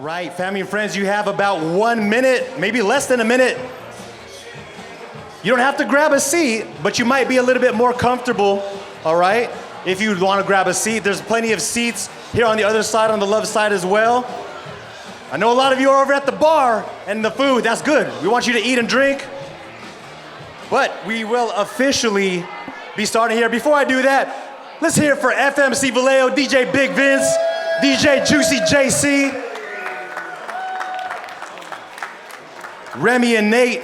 right, family and friends, you have about 1 minute, maybe less than a minute. You don't have to grab a seat, but you might be a little bit more comfortable, all right? If you want to grab a seat, there's plenty of seats here on the other side, on the left side as well. I know a lot of you are over at the bar and the food, that's good. We want you to eat and drink. But we will officially be starting here. Before I do that, let's hear it for FMC Vallejo, DJ Big Vince, DJ Juicy JC, Remy and Nate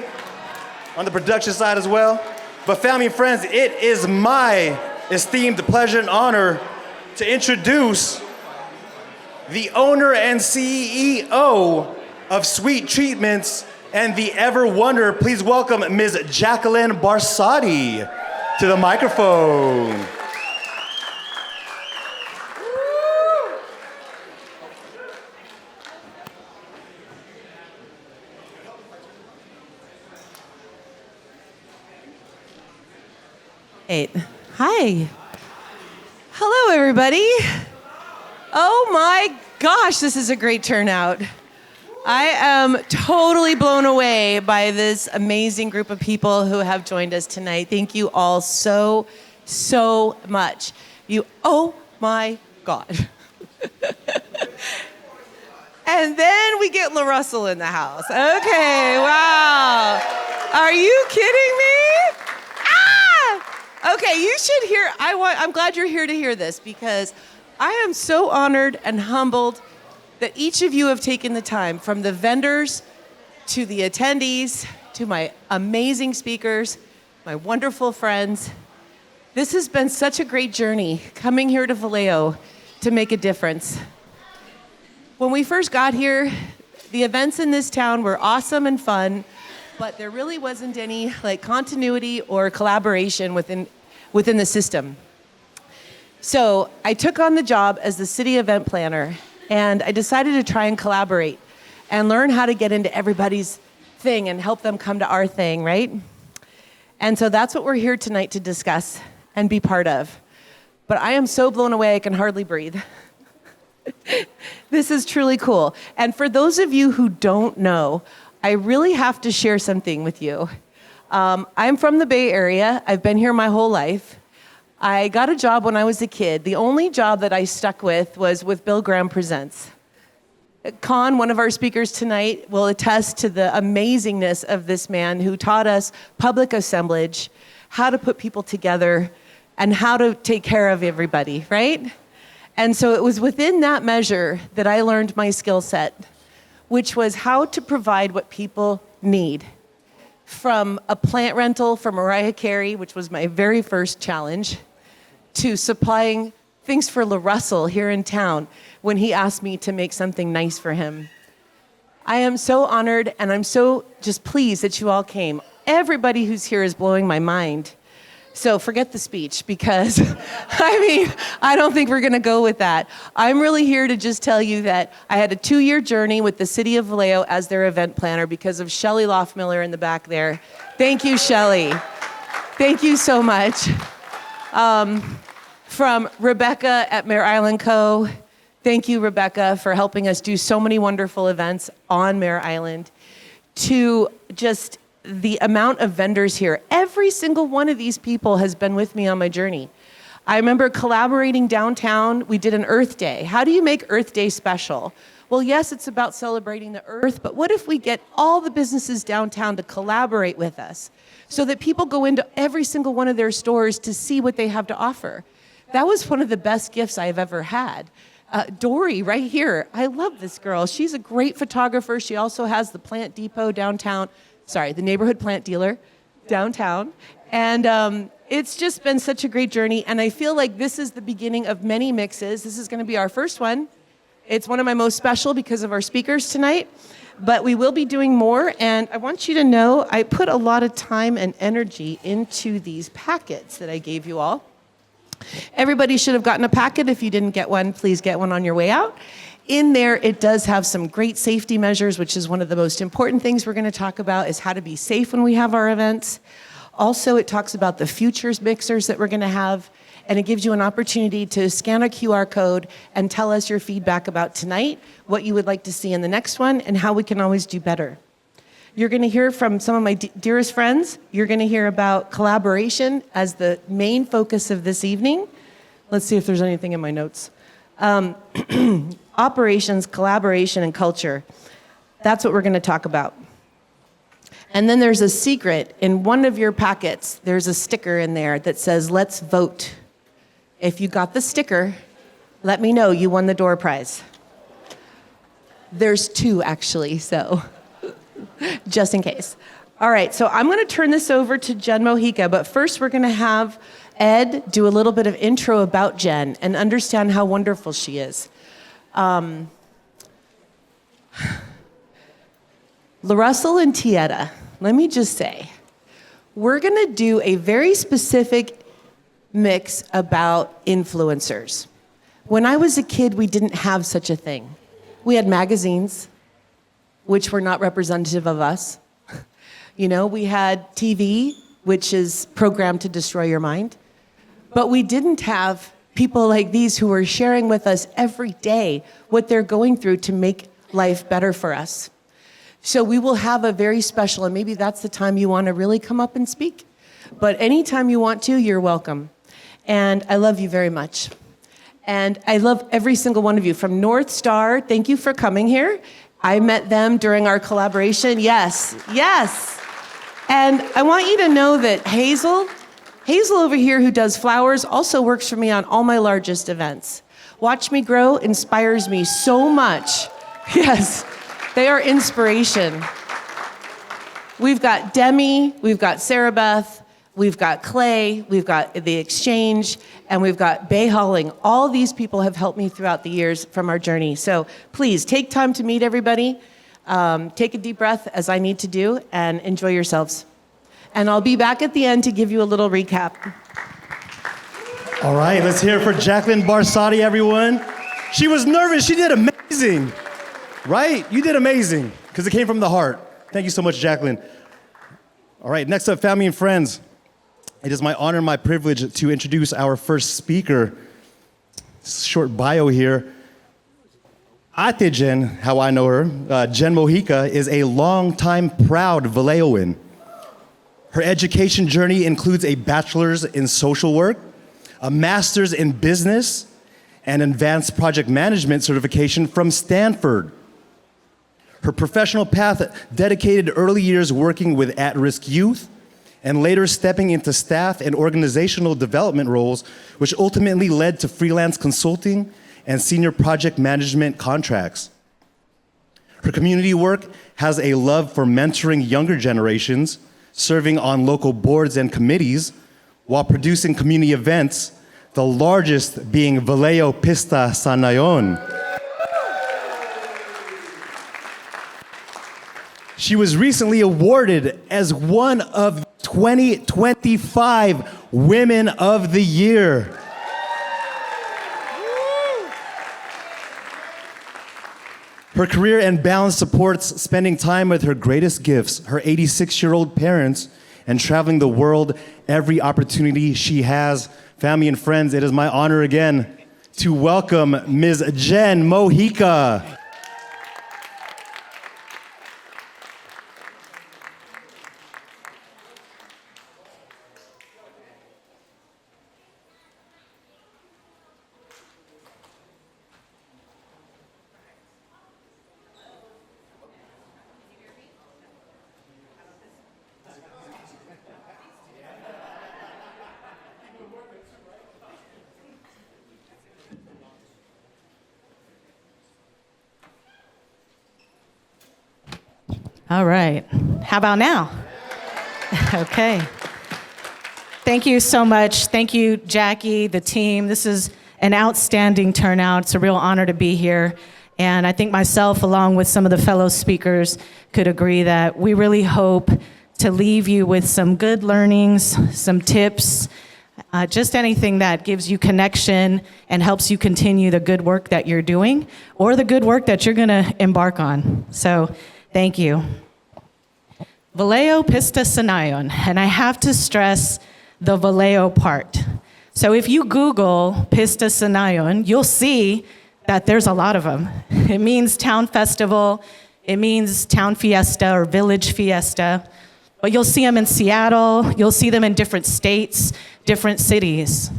on the production side as well. But family and friends, it is my esteemed pleasure and honor to introduce the owner and CEO of Sweet Treatments and the Ever Wonder. Please welcome Ms. Jacqueline Barsati to the microphone. Hi. Hello, everybody. Oh my gosh, this is a great turnout. I am totally blown away by this amazing group of people who have joined us tonight. Thank you all so much. Oh my God. And then we get La Russell in the house. Okay, wow. Are you kidding me? Okay, you should hear, I'm glad you're here to hear this because I am so honored and humbled that each of you have taken the time, from the vendors to the attendees to my amazing speakers, my wonderful friends. This has been such a great journey coming here to Vallejo to make a difference. When we first got here, the events in this town were awesome and fun, but there really wasn't any continuity or collaboration within the system. So I took on the job as the city event planner, and I decided to try and collaborate and learn how to get into everybody's thing and help them come to our thing, right? And so that's what we're here tonight to discuss and be part of. But I am so blown away I can hardly breathe. This is truly cool. And for those of you who don't know, I really have to share something with you. I'm from the Bay Area. I've been here my whole life. I got a job when I was a kid. The only job that I stuck with was with Bill Graham Presents. Con, one of our speakers tonight, will attest to the amazingness of this man who taught us public assemblage, how to put people together, and how to take care of everybody, right? And so it was within that measure that I learned my skill set, which was how to provide what people need. From a plant rental for Mariah Carey, which was my very first challenge, to supplying things for La Russell here in town when he asked me to make something nice for him. I am so honored and I'm so just pleased that you all came. Everybody who's here is blowing my mind. So forget the speech because, I don't think we're gonna go with that. I'm really here to just tell you that I had a 2-year journey with the City of Vallejo as their event planner because of Shelley Loftmiller in the back there. Thank you, Shelley. Thank you so much. From Rebecca at Mare Island Co. Thank you, Rebecca, for helping us do so many wonderful events on Mare Island. To just the amount of vendors here. Every single one of these people has been with me on my journey. I remember collaborating downtown. We did an Earth Day. How do you make Earth Day special? Well, yes, it's about celebrating the earth, but what if we get all the businesses downtown to collaborate with us so that people go into every single one of their stores to see what they have to offer? That was one of the best gifts I've ever had. Dory, right here. I love this girl. She's a great photographer. She also has the Plant Depot downtown. The neighborhood plant dealer downtown. And it's just been such a great journey. And I feel like this is the beginning of many mixes. This is going to be our first one. It's one of my most special because of our speakers tonight. But we will be doing more. And I want you to know I put a lot of time and energy into these packets that I gave you all. Everybody should have gotten a packet. If you didn't get one, please get one on your way out. In there, it does have some great safety measures, which is one of the most important things we're going to talk about, is how to be safe when we have our events. Also, it talks about the futures mixers that we're going to have and it gives you an opportunity to scan a QR code and tell us your feedback about tonight, what you would like to see in the next one, and how we can always do better. You're going to hear from some of my dearest friends. You're going to hear about collaboration as the main focus of this evening. Let's see if there's anything in my notes. Operations, collaboration, and culture. That's what we're going to talk about. And then there's a secret. In one of your packets, there's a sticker in there that says, "Let's vote." If you got the sticker, let me know you won the door prize. There's 2, actually, so just in case. All right, so I'm going to turn this over to Jen Mojica, but first we're going to have Ed do a little bit of intro about Jen and understand how wonderful she is. LaRussell and Tieta, let me just say, we're going to do a very specific mix about influencers. When I was a kid, we didn't have such a thing. We had magazines, which were not representative of us. You know, we had TV, which is programmed to destroy your mind. But we didn't have people like these who are sharing with us every day what they're going through to make life better for us. So we will have a very special, and maybe that's the time you want to really come up and speak. But anytime you want to, you're welcome. And I love you very much. And I love every single one of you. From North Star, thank you for coming here. I met them during our collaboration. Yes, yes. And I want you to know that Hazel over here, who does flowers, also works for me on all my largest events. Watch Me Grow inspires me so much. Yes, they are inspiration. We've got Demi, we've got Sarah Beth, we've got Clay, we've got The Exchange, and we've got Bay Hauling. All these people have helped me throughout the years from our journey. So please take time to meet everybody. Take a deep breath, as I need to do, and enjoy yourselves. And I'll be back at the end to give you a little recap. All right, let's hear it for Jacqueline Barsotti, everyone. She was nervous. She did amazing. Right? You did amazing, because it came from the heart. Thank you so much, Jacqueline. All right, next up, family and friends. It is my honor and my privilege to introduce our first speaker. Short bio here. Ate Jen, how I know her, Jen Mojica, is a longtime proud Vallejoan. Her education journey includes a bachelor's in social work, a master's in business, and advanced project management certification from Stanford. Her professional path dedicated early years working with at-risk youth, and later stepping into staff and organizational development roles, which ultimately led to freelance consulting and senior project management contracts. Her community work has a love for mentoring younger generations, serving on local boards and committees, while producing community events, the largest being Vallejo Pista Sanayon. She was recently awarded as one of 2025 Women of the Year. Her career and balance supports spending time with her greatest gifts, her 86-year-old parents, and traveling the world every opportunity she has. Family and friends, it is my honor again to welcome Ms. Jen Mojica. All right. How about now? Okay. Thank you so much. Thank you, Jackie, the team. This is an outstanding turnout. It's a real honor to be here. And I think myself, along with some of the fellow speakers, could agree that we really hope to leave you with some good learnings, some tips, just anything that gives you connection and helps you continue the good work that you're doing or the good work that you're going to embark on. So thank you. Vallejo Pista Sanayon, and I have to stress the Vallejo part. So if you Google Pista Sanayon, you'll see that there's a lot of them. It means town festival, it means town fiesta or village fiesta, but you'll see them in Seattle, you'll see them in different states, different cities.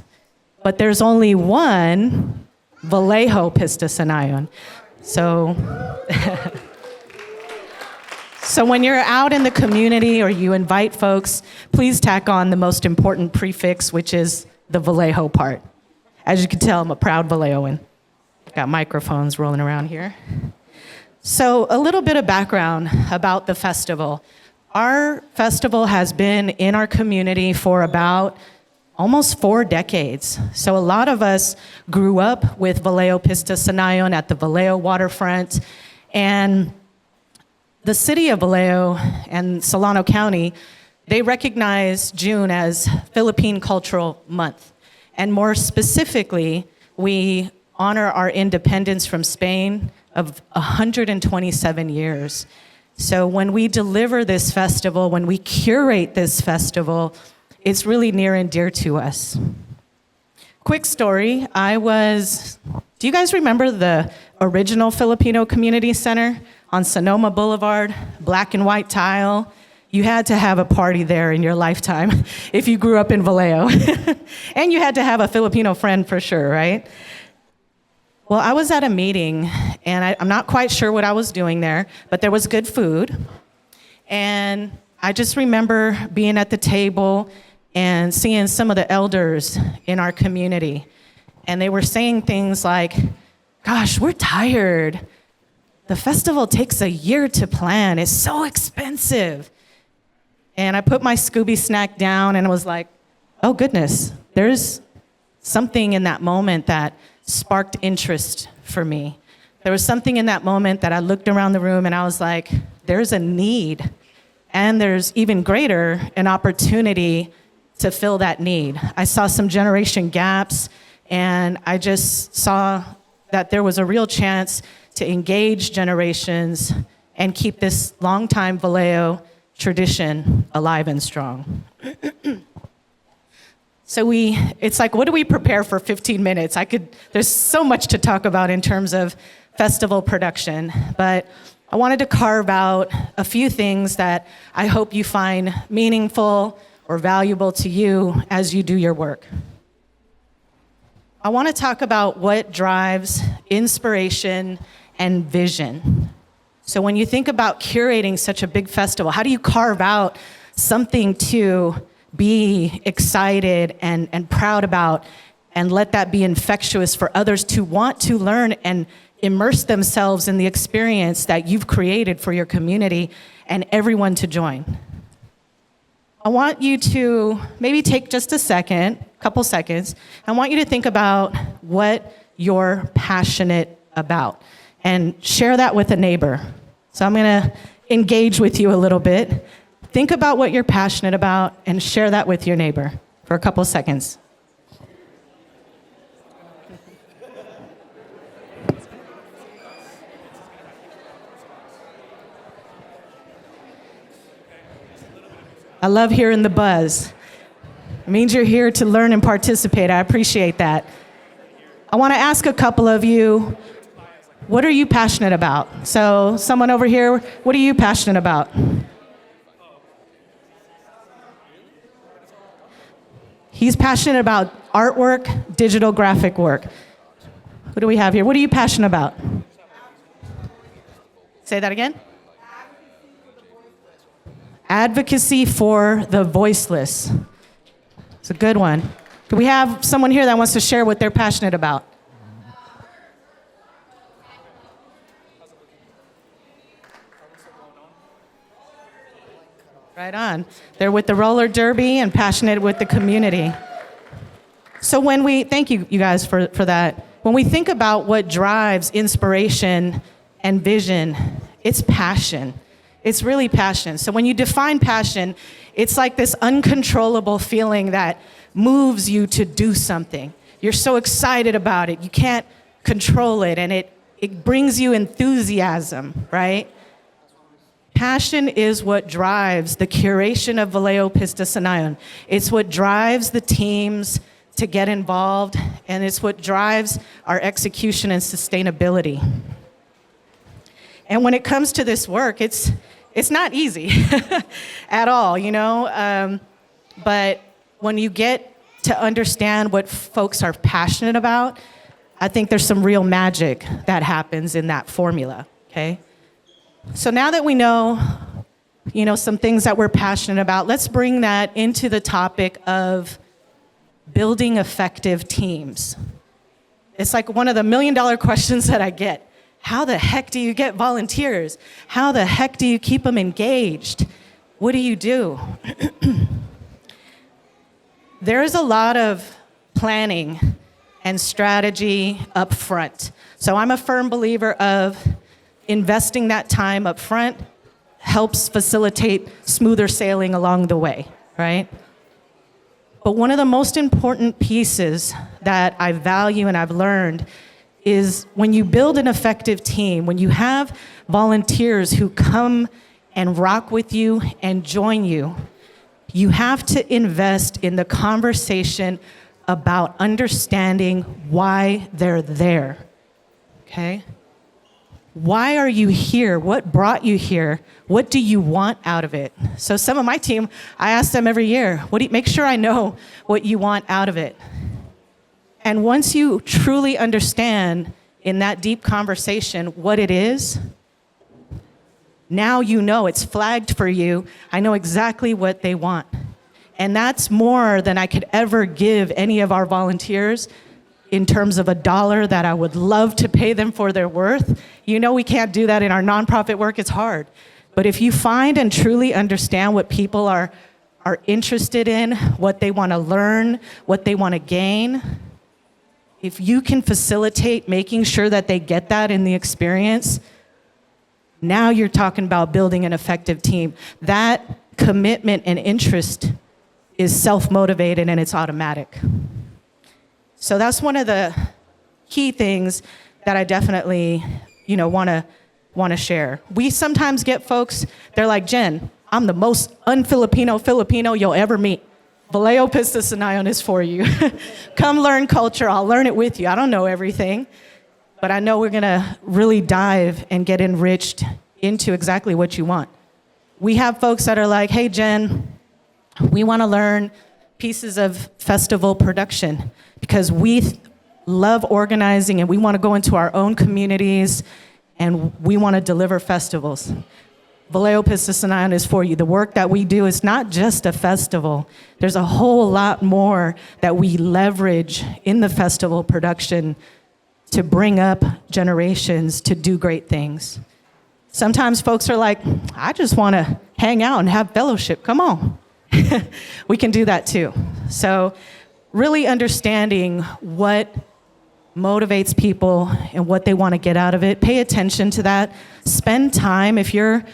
But there's only one Vallejo Pista Sanayon. So, so when you're out in the community or you invite folks, please tack on the most important prefix, which is the Vallejo part. As you can tell, I'm a proud Vallejoan. Got microphones rolling around here. So a little bit of background about the festival. Our festival has been in our community for about almost 4 decades. So a lot of us grew up with Vallejo Pista Sanayon at the Vallejo waterfront. And the city of Vallejo and Solano County, they recognize June as Philippine Cultural Month. And more specifically, we honor our independence from Spain of 127 years. So when we deliver this festival, when we curate this festival, it's really near and dear to us. Quick story, do you guys remember the original Filipino Community Center on Sonoma Boulevard, black and white tile? You had to have a party there in your lifetime if you grew up in Vallejo. And you had to have a Filipino friend for sure, right? Well, I was at a meeting, and I'm not quite sure what I was doing there, but there was good food. And I just remember being at the table and seeing some of the elders in our community. And they were saying things like, gosh, we're tired. The festival takes a year to plan. It's so expensive. And I put my Scooby snack down and I was like, oh goodness, there's something in that moment that sparked interest for me. There was something in that moment that I looked around the room and I was like, there's a need. And there's even greater an opportunity to fill that need. I saw some generation gaps, and I just saw that there was a real chance to engage generations and keep this longtime Vallejo tradition alive and strong. So it's like, what do we prepare for 15 minutes? There's so much to talk about in terms of festival production, but I wanted to carve out a few things that I hope you find meaningful or valuable to you as you do your work. I want to talk about what drives inspiration and vision. So when you think about curating such a big festival, how do you carve out something to be excited and proud about and let that be infectious for others to want to learn and immerse themselves in the experience that you've created for your community and everyone to join? I want you to maybe take just a couple seconds. I want you to think about what you're passionate about and share that with a neighbor. So I'm gonna engage with you a little bit. Think about what you're passionate about and share that with your neighbor for a couple seconds. I love hearing the buzz. It means you're here to learn and participate. I appreciate that. I want to ask a couple of you, what are you passionate about? So someone over here, what are you passionate about? He's passionate about artwork, digital graphic work. What do we have here? What are you passionate about? Say that again. Advocacy for the voiceless. It's a good one. Do we have someone here that wants to share what they're passionate about? Right on. They're with the roller derby and passionate with the community. So thank you guys for that. When we think about what drives inspiration and vision, it's passion. It's really passion. So when you define passion, it's like this uncontrollable feeling that moves you to do something. You're so excited about it, you can't control it, and it brings you enthusiasm, right? Passion is what drives the curation of Vallejo Pista Sanayon. It's what drives the teams to get involved, and it's what drives our execution and sustainability. And when it comes to this work, it's not easy at all, you know? But when you get to understand what folks are passionate about, I think there's some real magic that happens in that formula, okay? So now that we know, you know, some things that we're passionate about, let's bring that into the topic of building effective teams. It's like one of the million-dollar questions that I get. How the heck do you get volunteers? How the heck do you keep them engaged? What do you do? There's a lot of planning and strategy up front. So I'm a firm believer of investing that time up front helps facilitate smoother sailing along the way, right? But one of the most important pieces that I value and I've learned is when you build an effective team, when you have volunteers who come and rock with you and join you, you have to invest in the conversation about understanding why they're there, okay? Why are you here? What brought you here? What do you want out of it? So some of my team, I ask them every year, make sure I know what you want out of it. And once you truly understand in that deep conversation what it is, now you know it's flagged for you. I know exactly what they want. And that's more than I could ever give any of our volunteers in terms of a dollar that I would love to pay them for their worth. You know we can't do that in our nonprofit work, it's hard. But if you find and truly understand what people are interested in, what they want to learn, what they want to gain, if you can facilitate making sure that they get that in the experience, now you're talking about building an effective team. That commitment and interest is self-motivated and it's automatic. So that's one of the key things that I definitely, want to share. We sometimes get folks, they're like, Jen, I'm the most un-Filipino Filipino you'll ever meet. Vallejo Pistasanayon is for you. Come learn culture, I'll learn it with you. I don't know everything, but I know we're gonna really dive and get enriched into exactly what you want. We have folks that are like, hey Jen, we wanna learn pieces of festival production because we love organizing and we wanna go into our own communities and we wanna deliver festivals. Vallejo Pistasanayon is for you. The work that we do is not just a festival. There's a whole lot more that we leverage in the festival production to bring up generations to do great things. Sometimes folks are like, I just want to hang out and have fellowship. Come on. We can do that too. So really understanding what motivates people and what they want to get out of it. Pay attention to that. Spend time. If you're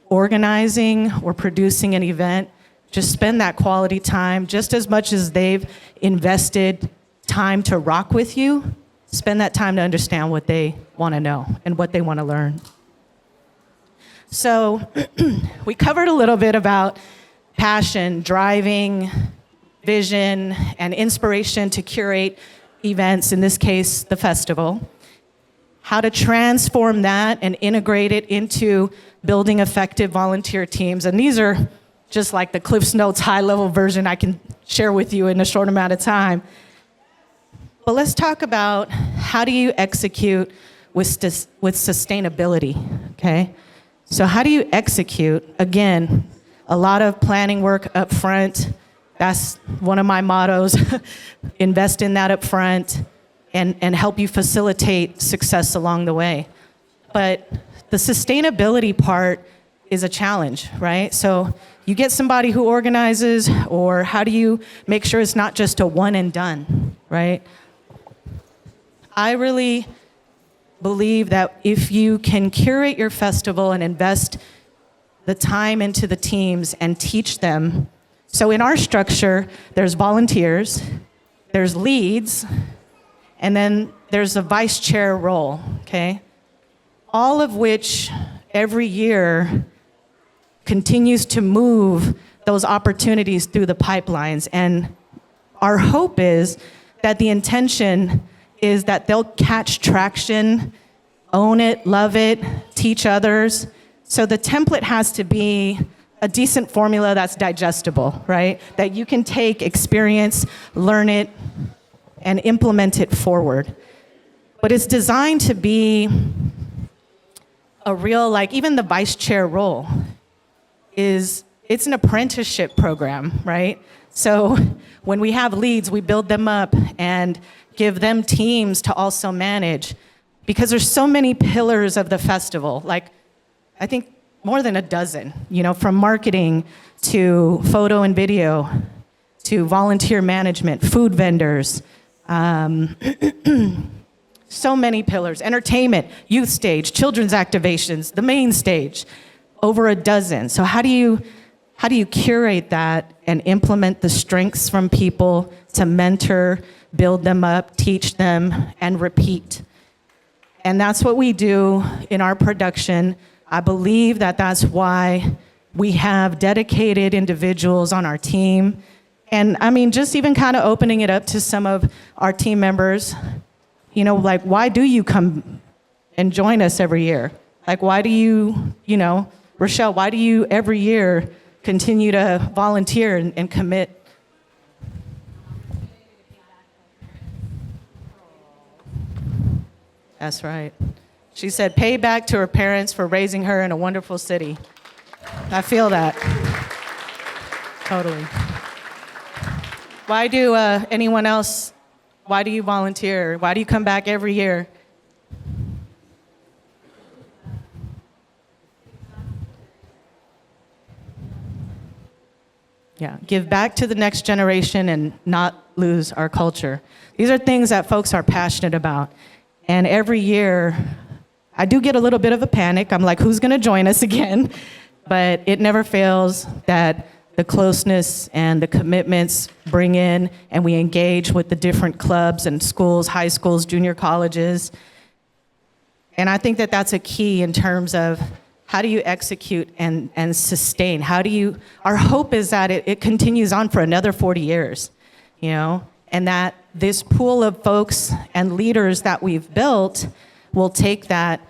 organizing or producing an event, just spend that quality time just as much as they've invested time to rock with you. Spend that time to understand what they want to know and what they want to learn. So we covered a little bit about passion, driving, vision, and inspiration to curate events, in this case, the festival. How to transform that and integrate it into building effective volunteer teams. And these are just like the Cliff's Notes high-level version I can share with you in a short amount of time. But let's talk about how do you execute with sustainability, okay? So how do you execute? Again, a lot of planning work up front. That's one of my mottos. Invest in that up front and help you facilitate success along the way. But the sustainability part is a challenge, right? So you get somebody who organizes, or how do you make sure it's not just a one and done, right? I really believe that if you can curate your festival and invest the time into the teams and teach them. So in our structure, there's volunteers, there's leads, and then there's a vice chair role, okay? All of which every year continues to move those opportunities through the pipelines. And our hope is that the intention is that they'll catch traction, own it, love it, teach others. So the template has to be a decent formula that's digestible, right? That you can take, experience, learn it, and implement it forward. But it's designed to be a real, like even the vice chair role it's an apprenticeship program, right? So when we have leads, we build them up and give them teams to also manage, because there's so many pillars of the festival. Like, I think more than a dozen, from marketing to photo and video to volunteer management, food vendors, so many pillars, entertainment, youth stage, children's activations, the main stage, over a dozen. So how do you curate that and implement the strengths from people to mentor, build them up, teach them, and repeat? And that's what we do in our production. I believe that that's why we have dedicated individuals on our team. And I mean, just even kind of opening it up to some of our team members, like, why do you come and join us every year? Like, why do you, Rochelle, why do you every year continue to volunteer and commit? That's right. She said pay back to her parents for raising her in a wonderful city. I feel that. Totally. Why do anyone else, why do you volunteer? Why do you come back every year? Yeah, give back to the next generation and not lose our culture. These are things that folks are passionate about. And every year, I do get a little bit of a panic. I'm like, who's going to join us again? But it never fails that the closeness and the commitments bring in, and we engage with the different clubs and schools, high schools, junior colleges. And I think that that's a key in terms of how do you execute and sustain? Our hope is that it continues on for another 40 years, and that this pool of folks and leaders that we've built will take that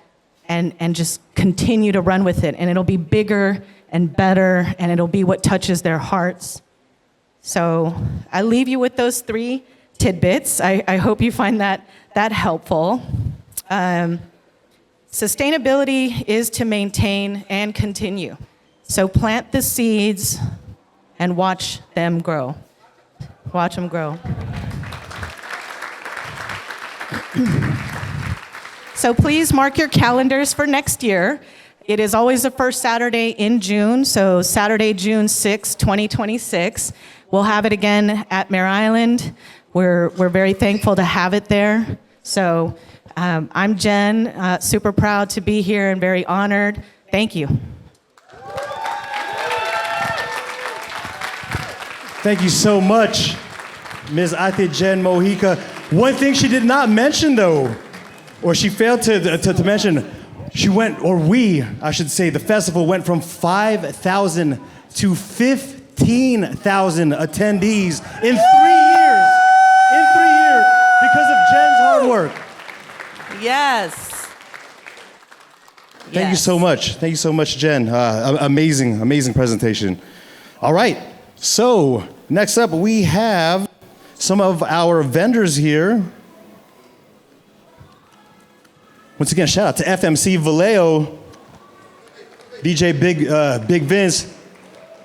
and just continue to run with it. And it'll be bigger and better, and it'll be what touches their hearts. So I leave you with those 3 tidbits. I hope you find that helpful. Sustainability is to maintain and continue. So plant the seeds and watch them grow. Watch them grow. So please mark your calendars for next year. It is always the first Saturday in June, so Saturday, June 6, 2026. We'll have it again at Mare Island. We're very thankful to have it there. So I'm Jen, super proud to be here and very honored. Thank you. Thank you so much, Ms. Ate Jen Mojica. One thing she did not mention, though, or she failed to mention, the festival went from 5,000 to 15,000 attendees in 3 years. In 3 years, because of Jen's hard work. Yes. Thank you so much. Thank you so much, Jen. Amazing presentation. All right. So next up, we have some of our vendors here. Once again, shout out to FMC Vallejo, DJ Big Vince,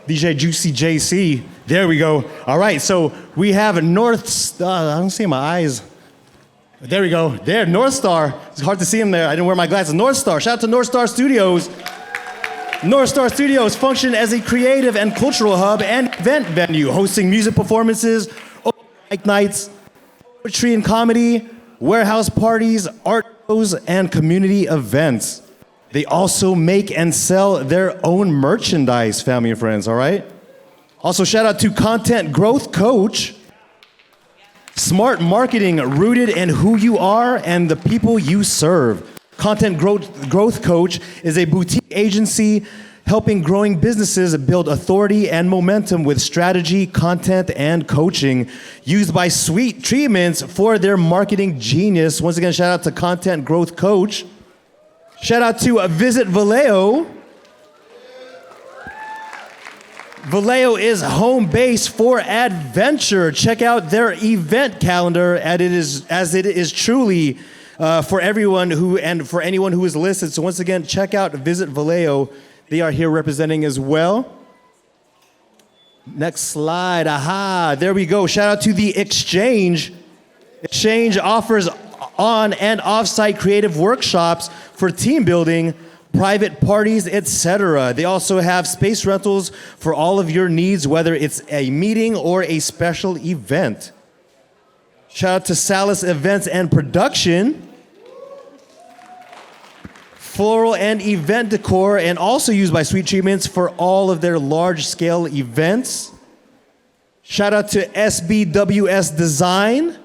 DJ Juicy JC. There we go. All right, so we have I don't see my eyes. There we go. There, North Star. It's hard to see him there. I didn't wear my glasses. North Star. Shout out to North Star Studios. North Star Studios function as a creative and cultural hub and event venue, hosting music performances, open mic nights, poetry and comedy, warehouse parties, art shows, and community events. They also make and sell their own merchandise, family and friends, all right? Also, shout out to Content Growth Coach. Smart marketing rooted in who you are and the people you serve. Content Growth Coach is a boutique agency helping growing businesses build authority and momentum with strategy, content, and coaching. Used by Sweet Treatments for their marketing genius. Once again, shout out to Content Growth Coach. Shout out to Visit Vallejo. Vallejo is home base for adventure. Check out their event calendar, as it is truly for everyone and for anyone who is listed. So once again, check out Visit Vallejo. They are here representing as well. Next slide. Aha, there we go. Shout out to the Exchange. Exchange offers on and off-site creative workshops for team building, private parties, etc. They also have space rentals for all of your needs, whether it's a meeting or a special event. Shout out to Salas Events and Production. Floral and event decor, and also used by Sweet Treatments for all of their large-scale events. Shout out to SBWS Design.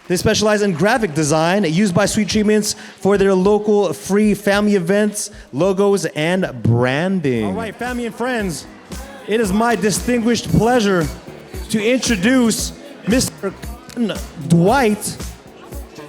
They specialize in graphic design, used by Sweet Treatments for their local free family events, logos, and branding. All right, family and friends, it is my distinguished pleasure to introduce Mr. Dwight.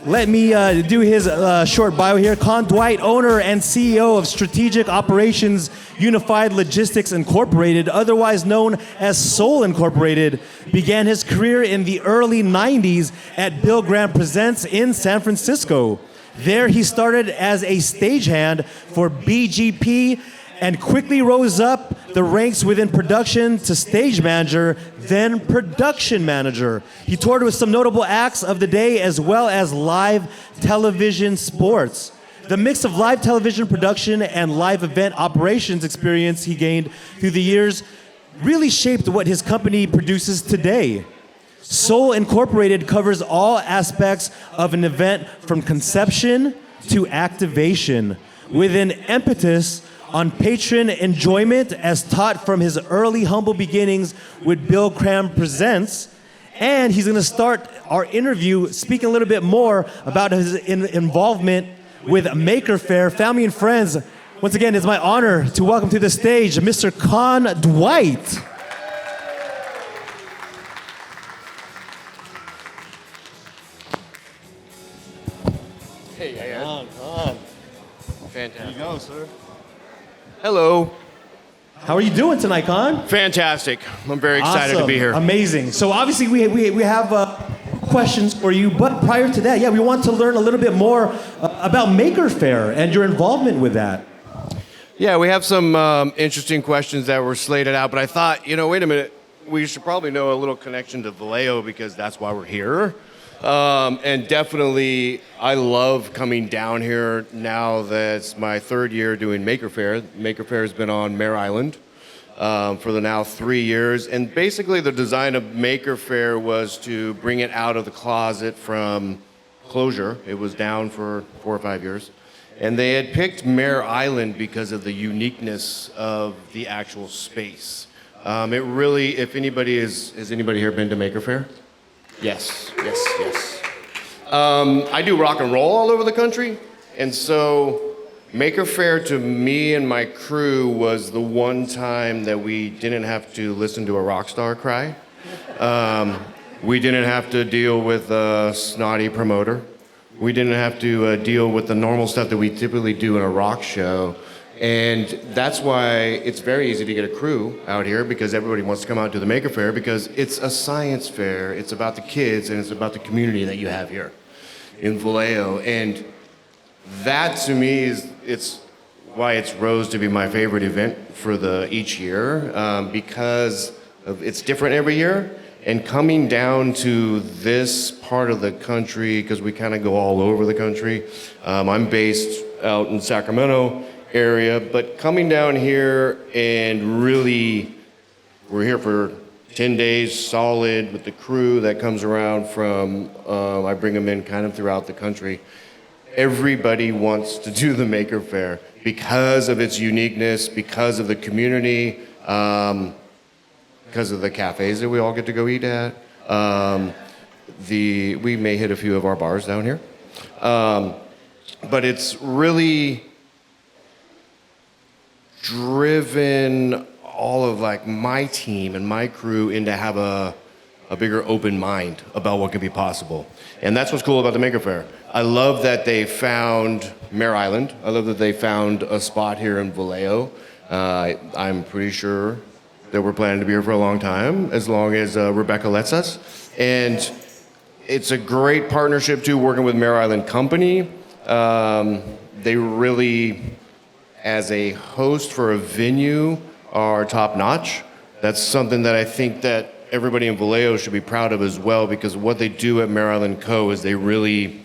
Let me do his short bio here. Con Dwight, owner and CEO of Strategic Operations Unified Logistics Incorporated, otherwise known as Soul Incorporated, began his career in the early 90s at Bill Graham Presents in San Francisco. There he started as a stagehand for BGP and quickly rose up the ranks within production to stage manager, then production manager. He toured with some notable acts of the day as well as live television sports. The mix of live television production and live event operations experience he gained through the years really shaped what his company produces today. Soul Incorporated covers all aspects of an event from conception to activation, with an impetus on patron enjoyment as taught from his early humble beginnings with Bill Graham Presents. And he's gonna start our interview speaking a little bit more about his involvement with Maker Faire. Family and friends, once again, it's my honor to welcome to the stage Mr. Con Dwight. Hey, Con. fantastic. There you go, sir. Hello. How are you doing tonight, Con? Fantastic. I'm very excited to be here. Amazing. So obviously we have questions for you, but prior to that, we want to learn a little bit more about Maker Faire and your involvement with that. Yeah, we have some interesting questions that were slated out, but I thought, wait a minute, we should probably know a little connection to Vallejo because that's why we're here. And definitely, I love coming down here now that it's my third year doing Maker Faire. Maker Faire has been on Mare Island for the now 3 years. And basically, the design of Maker Faire was to bring it out of the closet from closure. It was down for 4 or 5 years. And they had picked Mare Island because of the uniqueness of the actual space. It really, if anybody has anybody here been to Maker Faire? Yes. I do rock and roll all over the country, and so Maker Faire to me and my crew was the one time that we didn't have to listen to a rock star cry. We didn't have to deal with a snotty promoter. We didn't have to deal with the normal stuff that we typically do in a rock show. And that's why it's very easy to get a crew out here, because everybody wants to come out to the Maker Faire because it's a science fair. It's about the kids and it's about the community that you have here in Vallejo. And that to me it's why it's rose to be my favorite event for each year, because it's different every year. And coming down to this part of the country, because we kind of go all over the country. I'm based out in Sacramento area, but coming down here and really, we're here for 10 days solid with the crew that comes around from, I bring them in kind of throughout the country. Everybody wants to do the Maker Faire because of its uniqueness, because of the community, because of the cafes that we all get to go eat at. We may hit a few of our bars down here. But it's really driven all of like my team and my crew into have a bigger open mind about what can be possible. And that's what's cool about the Maker Faire. I love that they found Mare Island. I love that they found a spot here in Vallejo. I'm pretty sure that we're planning to be here for a long time, as long as Rebecca lets us. And it's a great partnership too, working with Mare Island Company. They really, as a host for a venue, are top notch. That's something that I think that everybody in Vallejo should be proud of as well, because what they do at Mare Island Co. is they really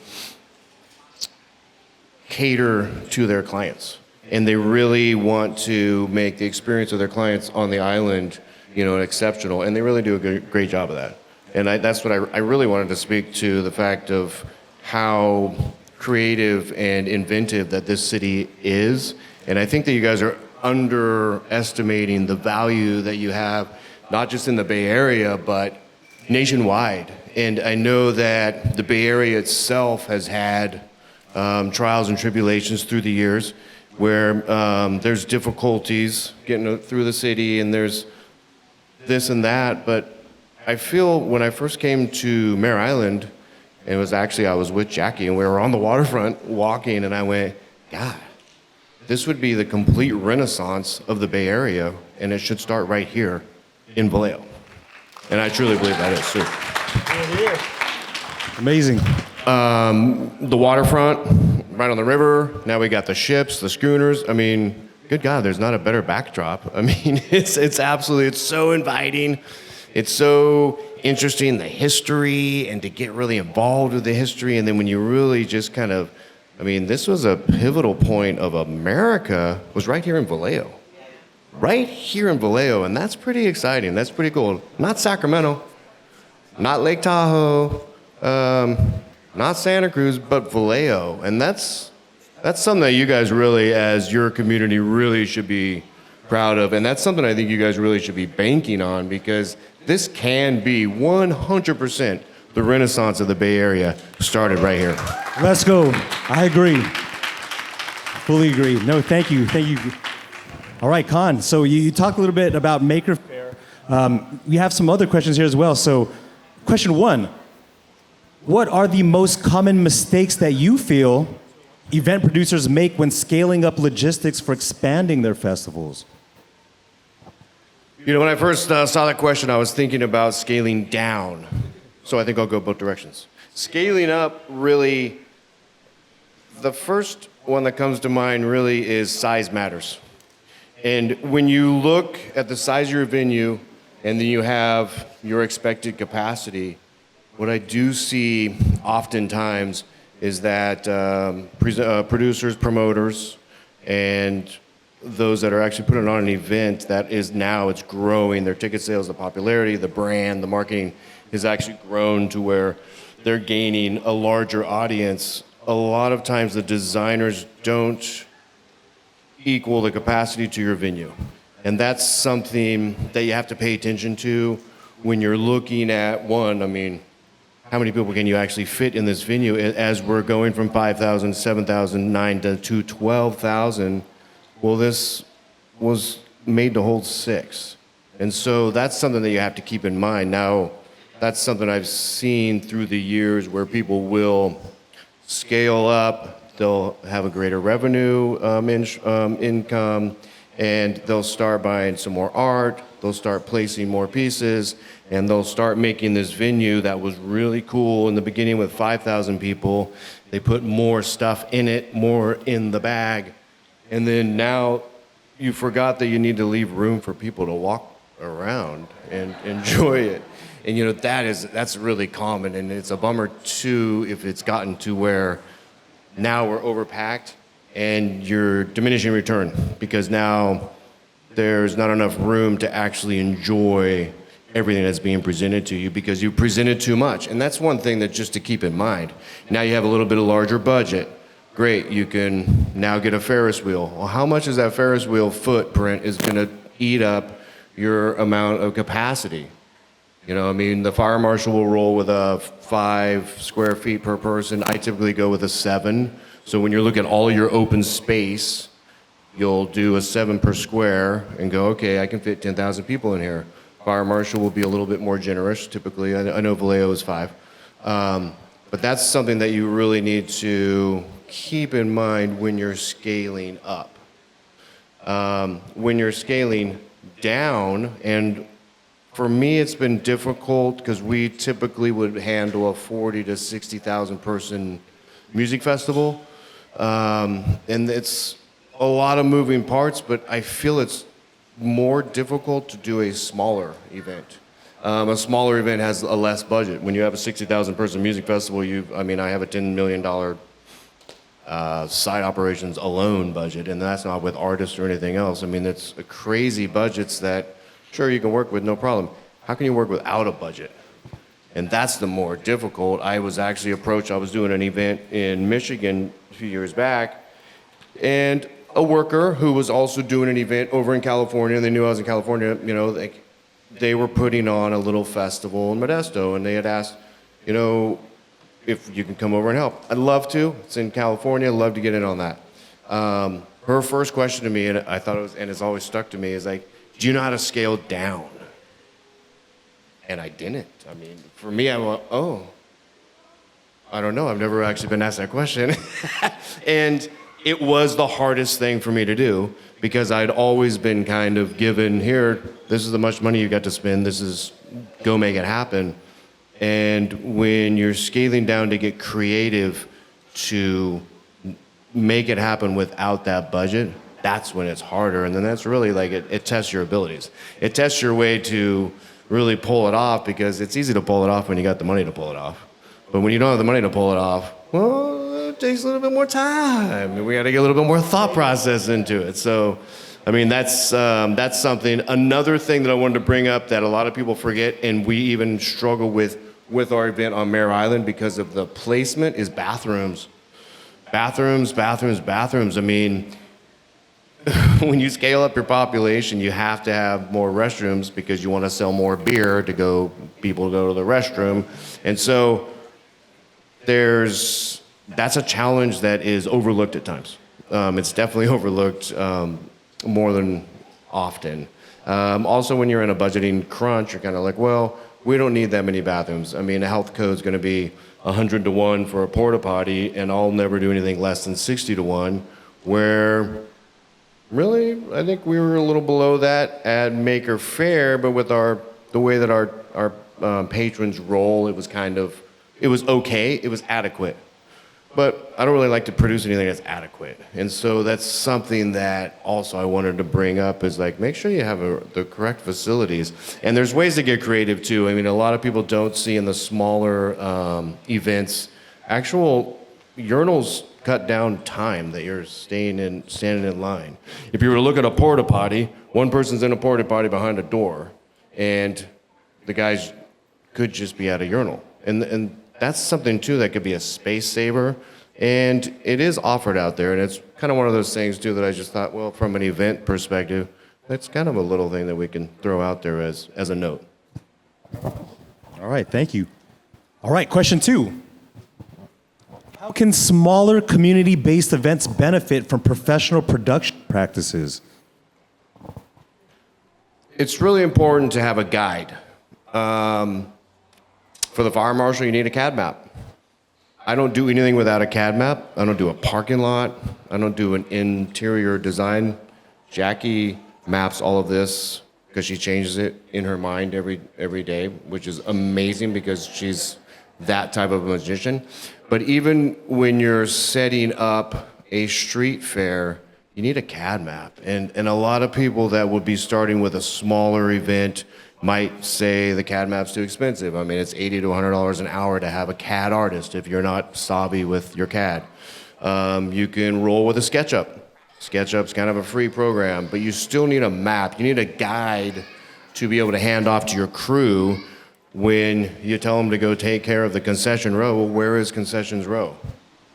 cater to their clients. And they really want to make the experience of their clients on the island, exceptional. And they really do a great job of that. And that's what I really wanted to speak to, the fact of how creative and inventive that this city is. And I think that you guys are underestimating the value that you have, not just in the Bay Area, but nationwide. And I know that the Bay Area itself has had trials and tribulations through the years, where there's difficulties getting through the city, and there's this and that. But I feel when I first came to Mare Island, and I was with Jackie, and we were on the waterfront walking, and I went, God, this would be the complete renaissance of the Bay Area, and it should start right here in Vallejo. And I truly believe that is true. Amazing. The waterfront, right on the river. Now we got the ships, the schooners. I mean, good God, there's not a better backdrop. I mean, it's so inviting. It's so interesting, the history, and to get really involved with the history. And then when you really just this was a pivotal point of America, was right here in Vallejo. Right here in Vallejo, and that's pretty exciting. That's pretty cool. Not Sacramento, not Lake Tahoe, not Santa Cruz, but Vallejo. And that's something that you guys really, as your community, really should be proud of. And that's something I think you guys really should be banking on, because this can be 100% the renaissance of the Bay Area started right here. Let's go. I agree. Fully agree. No, thank you. Thank you. All right, Khan. So you talked a little bit about Maker Faire. We have some other questions here as well. So question one, what are the most common mistakes that you feel event producers make when scaling up logistics for expanding their festivals? When I first saw that question, I was thinking about scaling down. So I think I'll go both directions. Scaling up, really, the first one that comes to mind really is size matters. And when you look at the size of your venue and then you have your expected capacity, what I do see oftentimes is that producers, promoters, and those that are actually putting on an event that is now, it's growing, their ticket sales, the popularity, the brand, the marketing has actually grown to where they're gaining a larger audience. A lot of times the designers don't equal the capacity to your venue. And that's something that you have to pay attention to when you're looking at, one, how many people can you actually fit in this venue? As we're going from 5,000, 7,000, 9,000 to 12,000, well, this was made to hold 6. And so that's something that you have to keep in mind. Now, that's something I've seen through the years where people will scale up, they'll have a greater revenue income, and they'll start buying some more art, they'll start placing more pieces, and they'll start making this venue that was really cool in the beginning with 5,000 people. They put more stuff in it, more in the bag, and then now you forgot that you need to leave room for people to walk around and enjoy it. And that's really common, and it's a bummer too if it's gotten to where now we're overpacked and you're diminishing return, because now there's not enough room to actually enjoy everything that's being presented to you because you presented too much. And that's one thing that just to keep in mind. Now you have a little bit of larger budget. Great, you can now get a Ferris wheel. Well, how much is that Ferris wheel footprint is going to eat up your amount of capacity? The fire marshal will roll with a 5 square feet per person. I typically go with a 7. So when you're looking at all your open space, You'll do a 7 per square and go, okay, I can fit 10,000 people in here. Fire marshal will be a little bit more generous, typically. I know Vallejo is 5. But that's something that you really need to keep in mind when you're scaling up. When you're scaling down, and for me it's been difficult because we typically would handle a 40 to 60,000 person music festival. And it's a lot of moving parts, but I feel it's more difficult to do a smaller event. A smaller event has a less budget. When you have a 60,000 person music festival, I have a $10 million side operations alone budget, and that's not with artists or anything else. I mean, it's crazy budgets that, sure, you can work with, no problem. How can you work without a budget? And that's the more difficult. I was actually approached, I was doing an event in Michigan a few years back, and a worker who was also doing an event over in California, and they knew I was in California, they were putting on a little festival in Modesto, and they had asked, if you can come over and help. I'd love to. It's in California. I'd love to get in on that. Her first question to me, and I thought it was, and it's always stuck to me, is like, do you know how to scale down? And I didn't. I mean, for me, I went, oh, I don't know. I've never actually been asked that question. And it was the hardest thing for me to do because I'd always been kind of given, here, this is the much money you got to spend. This is, go make it happen. And when you're scaling down to get creative to make it happen without that budget, that's when it's harder. And then that's really like, it tests your abilities. It tests your way to really pull it off, because it's easy to pull it off when you got the money to pull it off. But when you don't have the money to pull it off, well, it takes a little bit more time. We got to get a little bit more thought process into it. So, I mean, that's something. Another thing that I wanted to bring up that a lot of people forget, and we even struggle with our event on Mare Island because of the placement, is bathrooms. Bathrooms. I mean, when you scale up your population, you have to have more restrooms because you want to sell more beer to people go to the restroom. And so that's a challenge that is overlooked at times. It's definitely overlooked more than often. Also, when you're in a budgeting crunch, you're kind of like, well, we don't need that many bathrooms. I mean, the health code's going to be 100 to 1 for a porta potty, and I'll never do anything less than 60 to 1, where really, I think we were a little below that at Maker Faire, but with the way that our patrons roll, it was okay, it was adequate. But I don't really like to produce anything that's adequate. And so that's something that also I wanted to bring up, is like, make sure you have the correct facilities. And there's ways to get creative too. I mean, a lot of people don't see in the smaller events, actual urinals cut down time that you're standing in line. If you were to look at a porta potty, one person's in a porta potty behind a door, and the guys could just be at a urinal. And that's something too that could be a space saver, and it is offered out there, and it's kind of one of those things too that I just thought, well, from an event perspective, that's kind of a little thing that we can throw out there as a note. All right, thank you. All right, question 2. How can smaller community-based events benefit from professional production practices? It's really important to have a guide. For the fire marshal, you need a CAD map. I don't do anything without a CAD map. I don't do a parking lot. I don't do an interior design. Jackie maps all of this because she changes it in her mind every day, which is amazing because she's that type of a magician. But even when you're setting up a street fair, you need a CAD map. And a lot of people that would be starting with a smaller event might say the CAD map's too expensive. I mean, it's $80 to $100 an hour to have a CAD artist if you're not savvy with your CAD. You can roll with a SketchUp. SketchUp's kind of a free program, but you still need a map. You need a guide to be able to hand off to your crew when you tell them to go take care of the concession row. Well, where is concessions row?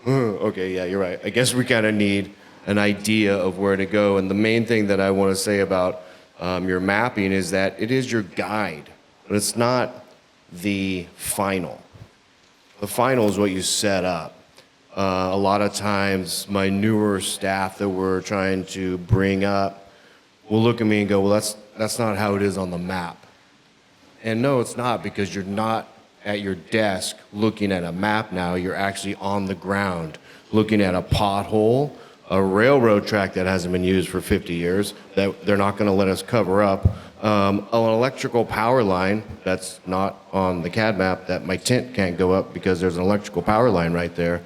Okay, yeah, you're right. I guess we kind of need an idea of where to go. And the main thing that I want to say about your mapping is that it is your guide, but it's not the final. The final is what you set up. A lot of times, my newer staff that we're trying to bring up will look at me and go, well, that's not how it is on the map. And no, it's not, because you're not at your desk looking at a map now. You're actually on the ground looking at a pothole, a railroad track that hasn't been used for 50 years that they're not going to let us cover up, an electrical power line that's not on the CAD map that my tent can't go up because there's an electrical power line right there.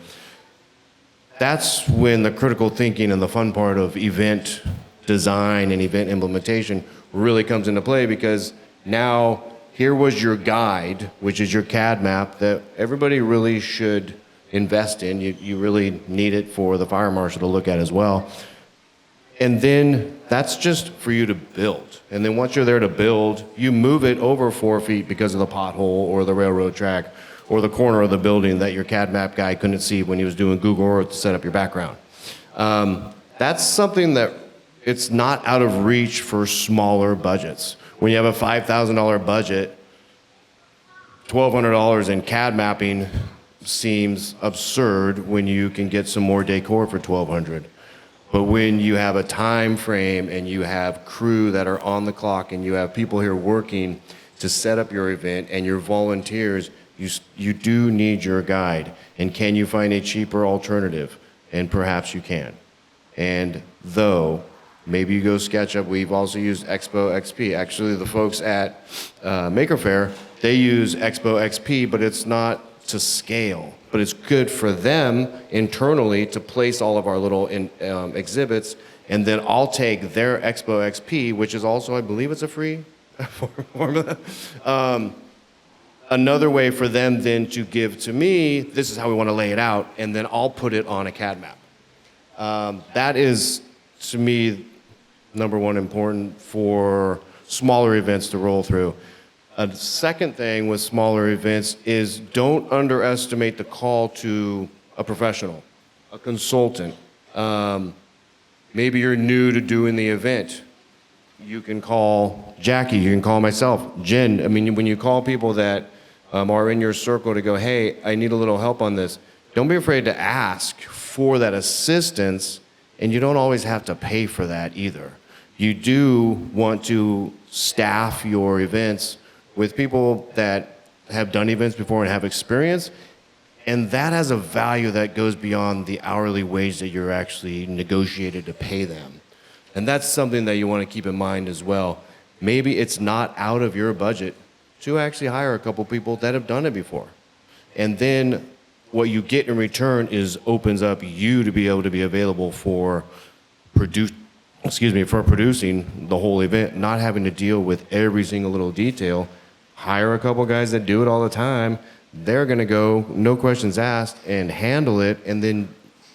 That's when the critical thinking and the fun part of event design and event implementation really comes into play, because now here was your guide, which is your CAD map that everybody really should invest in. You really need it for the fire marshal to look at as well. And then that's just for you to build. And then once you're there to build, you move it over 4 feet because of the pothole or the railroad track or the corner of the building that your CAD map guy couldn't see when he was doing Google Earth to set up your background. That's something that it's not out of reach for smaller budgets. When you have a $5,000 budget, $1,200 in CAD mapping seems absurd when you can get some more decor for $1,200. But when you have a time frame and you have crew that are on the clock and you have people here working to set up your event and your volunteers, you do need your guide. And can you find a cheaper alternative? And perhaps you can. And though, maybe you go SketchUp. We've also used Expo XP. Actually, the folks at Maker Faire, they use Expo XP, but it's not to scale. But it's good for them internally to place all of our little exhibits, and then I'll take their Expo XP, which is also, I believe it's a free formula. Another way for them then to give to me, this is how we want to lay it out, and then I'll put it on a CAD map. That is, to me, number one important for smaller events to roll through. A second thing with smaller events is don't underestimate the call to a professional, a consultant. Maybe you're new to doing the event. You can call Jackie, you can call myself, Jen. I mean, when you call people that are in your circle to go, hey, I need a little help on this, don't be afraid to ask for that assistance, and you don't always have to pay for that either. You do want to staff your events with people that have done events before and have experience, and that has a value that goes beyond the hourly wage that you're actually negotiated to pay them. And that's something that you want to keep in mind as well. Maybe it's not out of your budget to actually hire a couple people that have done it before. And then what you get in return is opens up you to be able to be available for producing the whole event, not having to deal with every single little detail. Hire a couple guys that do it all the time. They're gonna go, no questions asked, and handle it, and then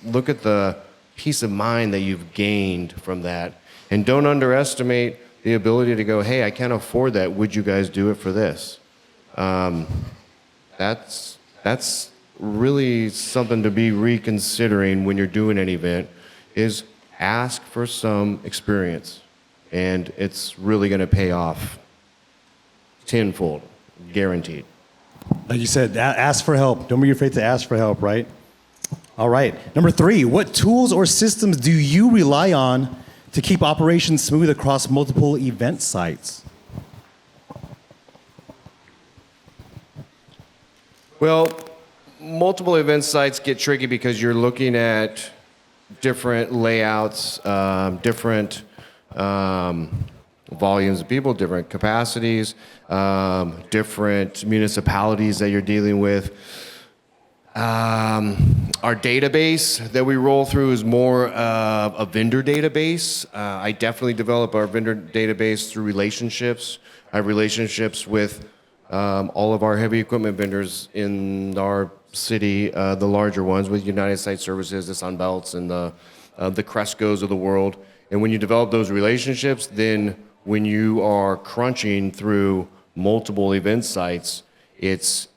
look at the peace of mind that you've gained from that. And don't underestimate the ability to go, hey, I can't afford that. Would you guys do it for this? That's really something to be reconsidering when you're doing an event, is ask for some experience. And it's really gonna pay off tenfold, guaranteed. Like you said, ask for help. Don't be afraid to ask for help, right? All right. Number 3, what tools or systems do you rely on to keep operations smooth across multiple event sites? Well, multiple event sites get tricky because you're looking at different layouts, different volumes of people, different capacities, different municipalities that you're dealing with. Our database that we roll through is more of a vendor database. I definitely develop our vendor database through relationships. I have relationships with all of our heavy equipment vendors in our city, the larger ones, with United Site Services, the Sunbelts, and the Crescos of the world. And when you develop those relationships, then when you are crunching through multiple event sites, it's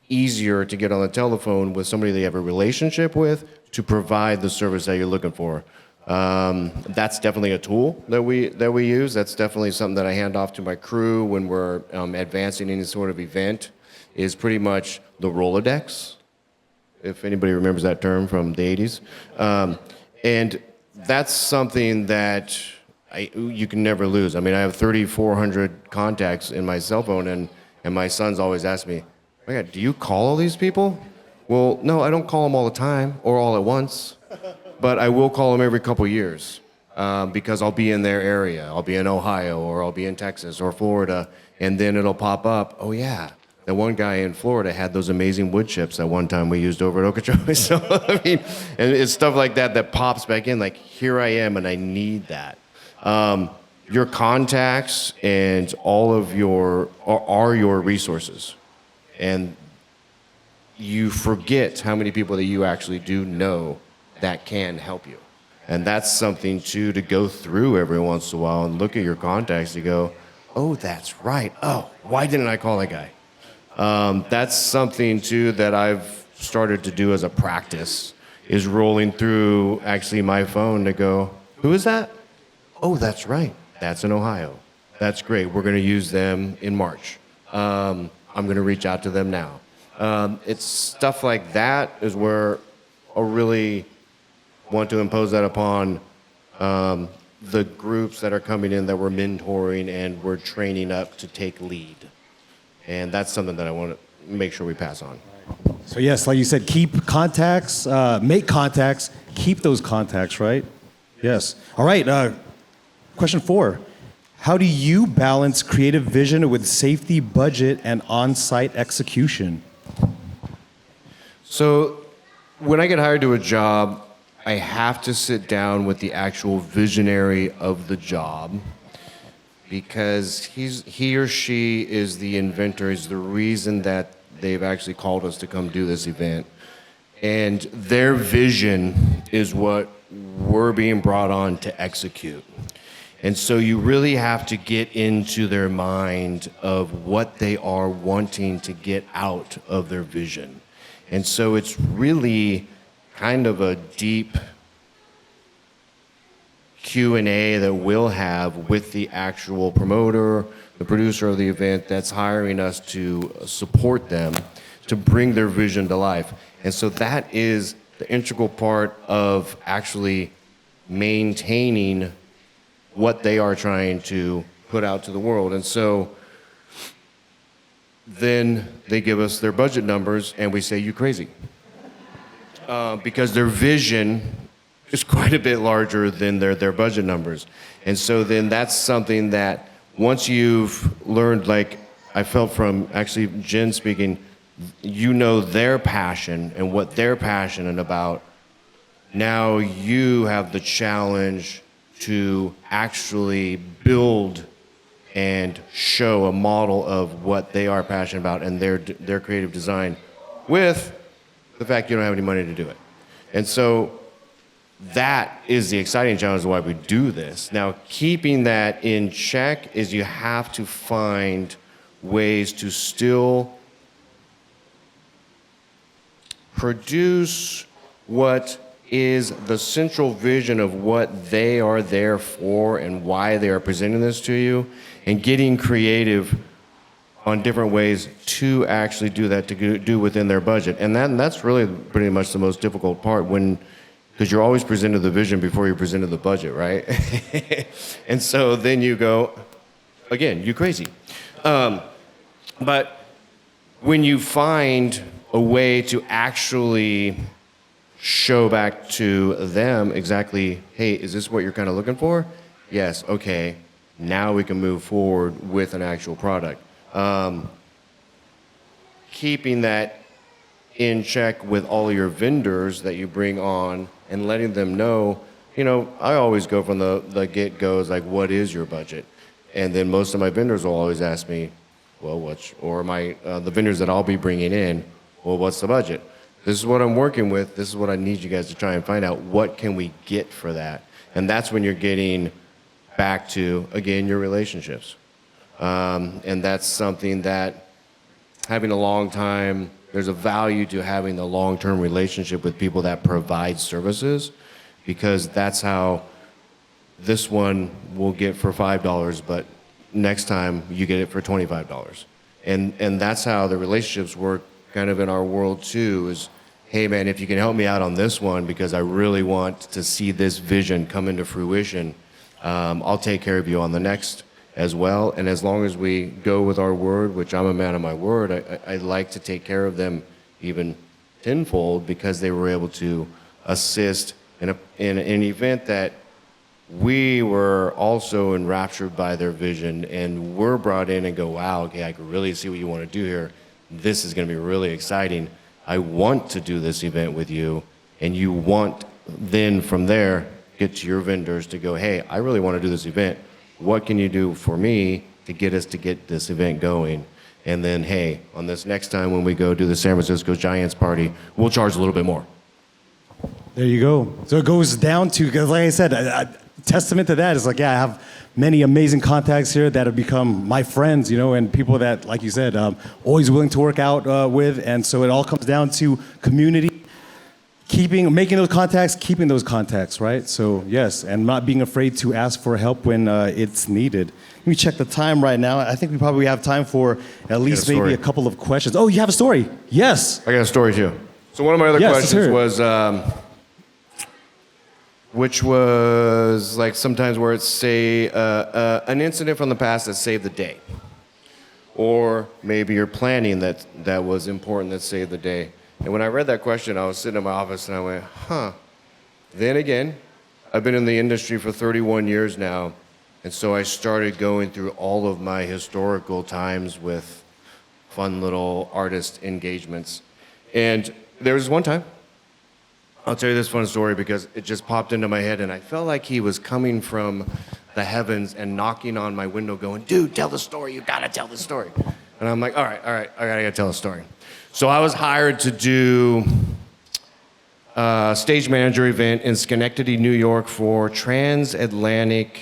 easier to get on the telephone with somebody that you have a relationship with to provide the service that you're looking for. That's definitely a tool that we use. That's definitely something that I hand off to my crew when we're advancing any sort of event, is pretty much the Rolodex. if anybody remembers that term from the 80s. And that's something that you can never lose. I mean, I have 3,400 contacts in my cell phone, and my sons always ask me, "Oh my God, do you call all these people?" Well, no, I don't call them all the time or all at once, but I will call them every couple years because I'll be in their area. I'll be in Ohio, or I'll be in Texas or Florida, and then it'll pop up, oh yeah, the one guy in Florida had those amazing wood chips at one time we used over at Okeechobee. So, I mean, and it's stuff like that that pops back in, like, here I am and I need that. Your contacts and all of are your resources. And you forget how many people that you actually do know that can help you. And that's something too to go through every once in a while and look at your contacts and go, oh, that's right. Oh, why didn't I call that guy? That's something too that I've started to do as a practice, is rolling through actually my phone to go, who is that? Oh, that's right. That's in Ohio. That's great. We're going to use them in March. I'm going to reach out to them now. It's stuff like that is where I really want to impose that upon the groups that are coming in that we're mentoring and we're training up to take lead. And that's something that I want to make sure we pass on. So yes, like you said, keep contacts, make contacts, keep those contacts, right? Yes. All right, question 4. How do you balance creative vision with safety, budget, and on-site execution? So when I get hired to a job, I have to sit down with the actual visionary of the job, because he or she is the inventor, is the reason that they've actually called us to come do this event. And their vision is what we're being brought on to execute. And so you really have to get into their mind of what they are wanting to get out of their vision. And so it's really kind of a deep Q&A that we'll have with the actual promoter, the producer of the event that's hiring us to support them to bring their vision to life. And so that is the integral part of actually maintaining what they are trying to put out to the world. And so then they give us their budget numbers and we say, you crazy. Because their vision is quite a bit larger than their budget numbers. And so then that's something that once you've learned, like I felt from actually Jen speaking, you know their passion and what they're passionate about. Now you have the challenge to actually build and show a model of what they are passionate about and their creative design, with the fact you don't have any money to do it. And so that is the exciting challenge of why we do this. Now, keeping that in check is you have to find ways to still produce what is the central vision of what they are there for and why they are presenting this to you, and getting creative on different ways to actually do that, to do within their budget. And that's really pretty much the most difficult part, because you're always presented the vision before you're presented the budget, right? And so then you go, again, you crazy. But when you find a way to actually show back to them exactly, hey, is this what you're kind of looking for? Yes, okay, now we can move forward with an actual product. Keeping that in check with all your vendors that you bring on and letting them know, I always go from the get-go, is like, what is your budget? And then most of my vendors will always ask me, well, the vendors that I'll be bringing in, well, what's the budget? This is what I'm working with. This is what I need you guys to try and find out. What can we get for that? And that's when you're getting back to, again, your relationships. And that's something that having a long time, there's a value to having the long-term relationship with people that provide services, because that's how this one will get for $5, but next time you get it for $25. And that's how the relationships work kind of in our world too, is, hey man, if you can help me out on this one because I really want to see this vision come into fruition, I'll take care of you on the next as well. And as long as we go with our word, which I'm a man of my word, I like to take care of them even tenfold because they were able to assist in an event that we were also enraptured by their vision, and we're brought in and go, wow, okay, I can really see what you want to do here. This is going to be really exciting. I want to do this event with you, and you want then from there get to your vendors to go, hey, I really want to do this event. What can you do for me to get us to get this event going? And then, hey, on this next time when we go do the San Francisco Giants party, we'll charge a little bit more. There you go. So it goes down to, because like I said, a testament to that is like, yeah, I have many amazing contacts here that have become my friends, and people that, like you said, always willing to work out with. And so it all comes down to community, making those contacts, keeping those contacts, right? So yes, and not being afraid to ask for help when it's needed. Let me check the time right now. I think we probably have time for at least maybe a couple of questions. Oh, you have a story? Yes. I got a story too. So one of my other questions was, which was like sometimes where it's say an incident from the past that saved the day, or maybe you're planning that was important that saved the day. And when I read that question, I was sitting in my office and I went, huh. Then again, I've been in the industry for 31 years now, and so I started going through all of my historical times with fun little artist engagements. And there was one time, I'll tell you this fun story because it just popped into my head and I felt like he was coming from the heavens and knocking on my window going, dude, tell the story, you gotta tell the story. And I'm like, all right, I gotta tell a story. So I was hired to do a stage manager event in Schenectady, New York for Transatlantic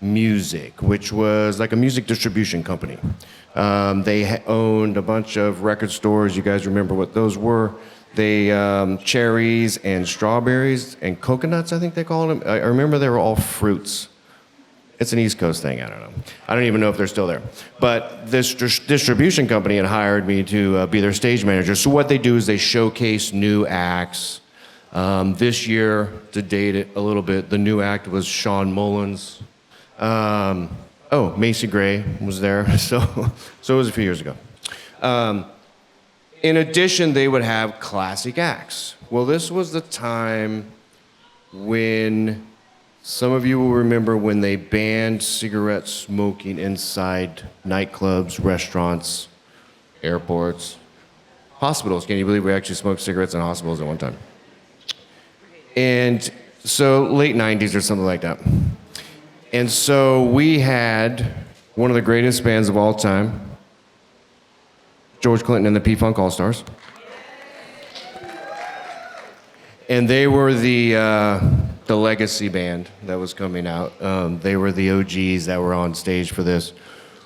Music, which was like a music distribution company. They owned a bunch of record stores. You guys remember what those were? They cherries and strawberries and coconuts, I think they called them. I remember they were all fruits. It's an East Coast thing, I don't know. I don't even know if they're still there. But this distribution company had hired me to be their stage manager. So what they do is they showcase new acts. This year, to date it a little bit, the new act was Sean Mullins. Macy Gray was there. So it was a few years ago. In addition, they would have classic acts. Well, this was the time when some of you will remember when they banned cigarette smoking inside nightclubs, restaurants, airports, hospitals. Can you believe we actually smoked cigarettes in hospitals at one time? And so late 90s or something like that. And so we had one of the greatest bands of all time, George Clinton and the P-Funk All-Stars. And they were the legacy band that was coming out. They were the OGs that were on stage for this.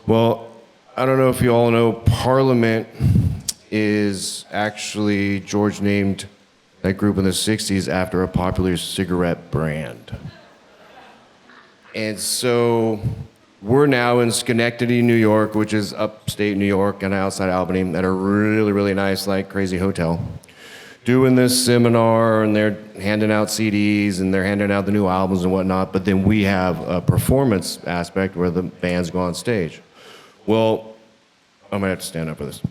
Well, I don't know if you all know, Parliament is actually, George named that group in the 60s after a popular cigarette brand. And so we're now in Schenectady, New York, which is upstate New York and outside Albany, at a really, really nice, like, crazy hotel, doing this seminar, and they're handing out CDs, and they're handing out the new albums and whatnot, but then we have a performance aspect where the bands go on stage. Well, I'm gonna have to stand up for this.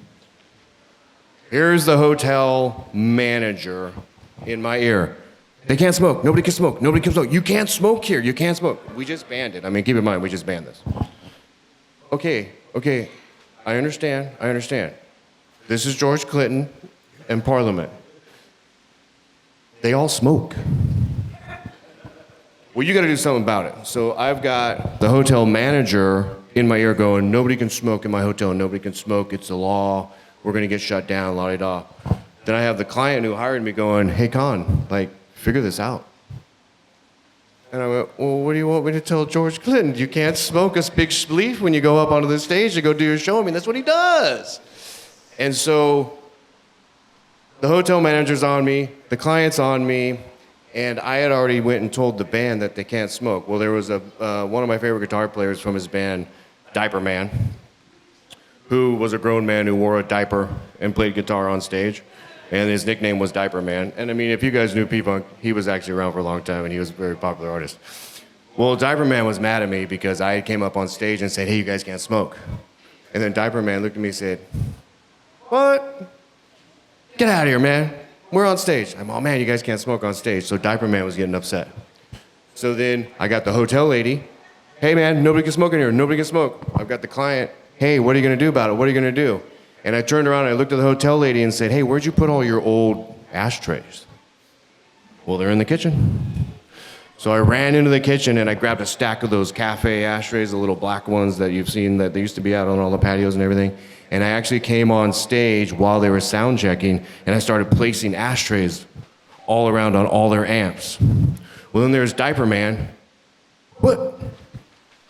Here's the hotel manager in my ear. They can't smoke. Nobody can smoke. Nobody can smoke. You can't smoke here. You can't smoke. We just banned it. I mean, keep in mind, we just banned this. Okay. I understand. This is George Clinton and Parliament. They all smoke. Well, you got to do something about it. So I've got the hotel manager in my ear going, nobody can smoke in my hotel. Nobody can smoke. It's the law. We're going to get shut down, la-di-da. Then I have the client who hired me going, hey, Con, figure this out. And I went, well, what do you want me to tell George Clinton? You can't smoke a big spleef when you go up onto the stage to go do your show. I mean, that's what he does. And so the hotel manager's on me, the client's on me, and I had already went and told the band that they can't smoke. Well, there was one of my favorite guitar players from his band, Diaper Man, who was a grown man who wore a diaper and played guitar on stage. And his nickname was Diaper Man. And I mean, if you guys knew P-Funk, he was actually around for a long time, and he was a very popular artist. Well, Diaper Man was mad at me because I came up on stage and said, hey, you guys can't smoke. And then Diaper Man looked at me and said, what? Get out of here, man. We're on stage. I'm, oh man, you guys can't smoke on stage. So Diaper Man was getting upset. So then I got the hotel lady. Hey man, nobody can smoke in here. Nobody can smoke. I've got the client. Hey, what are you gonna do about it? What are you gonna do? And I turned around and I looked at the hotel lady and said, hey, where'd you put all your old ashtrays? Well, they're in the kitchen. So I ran into the kitchen and I grabbed a stack of those cafe ashtrays, the little black ones that you've seen that they used to be out on all the patios and everything. And I actually came on stage while they were sound checking and I started placing ashtrays all around on all their amps. Well, then there's Diaper Man. What?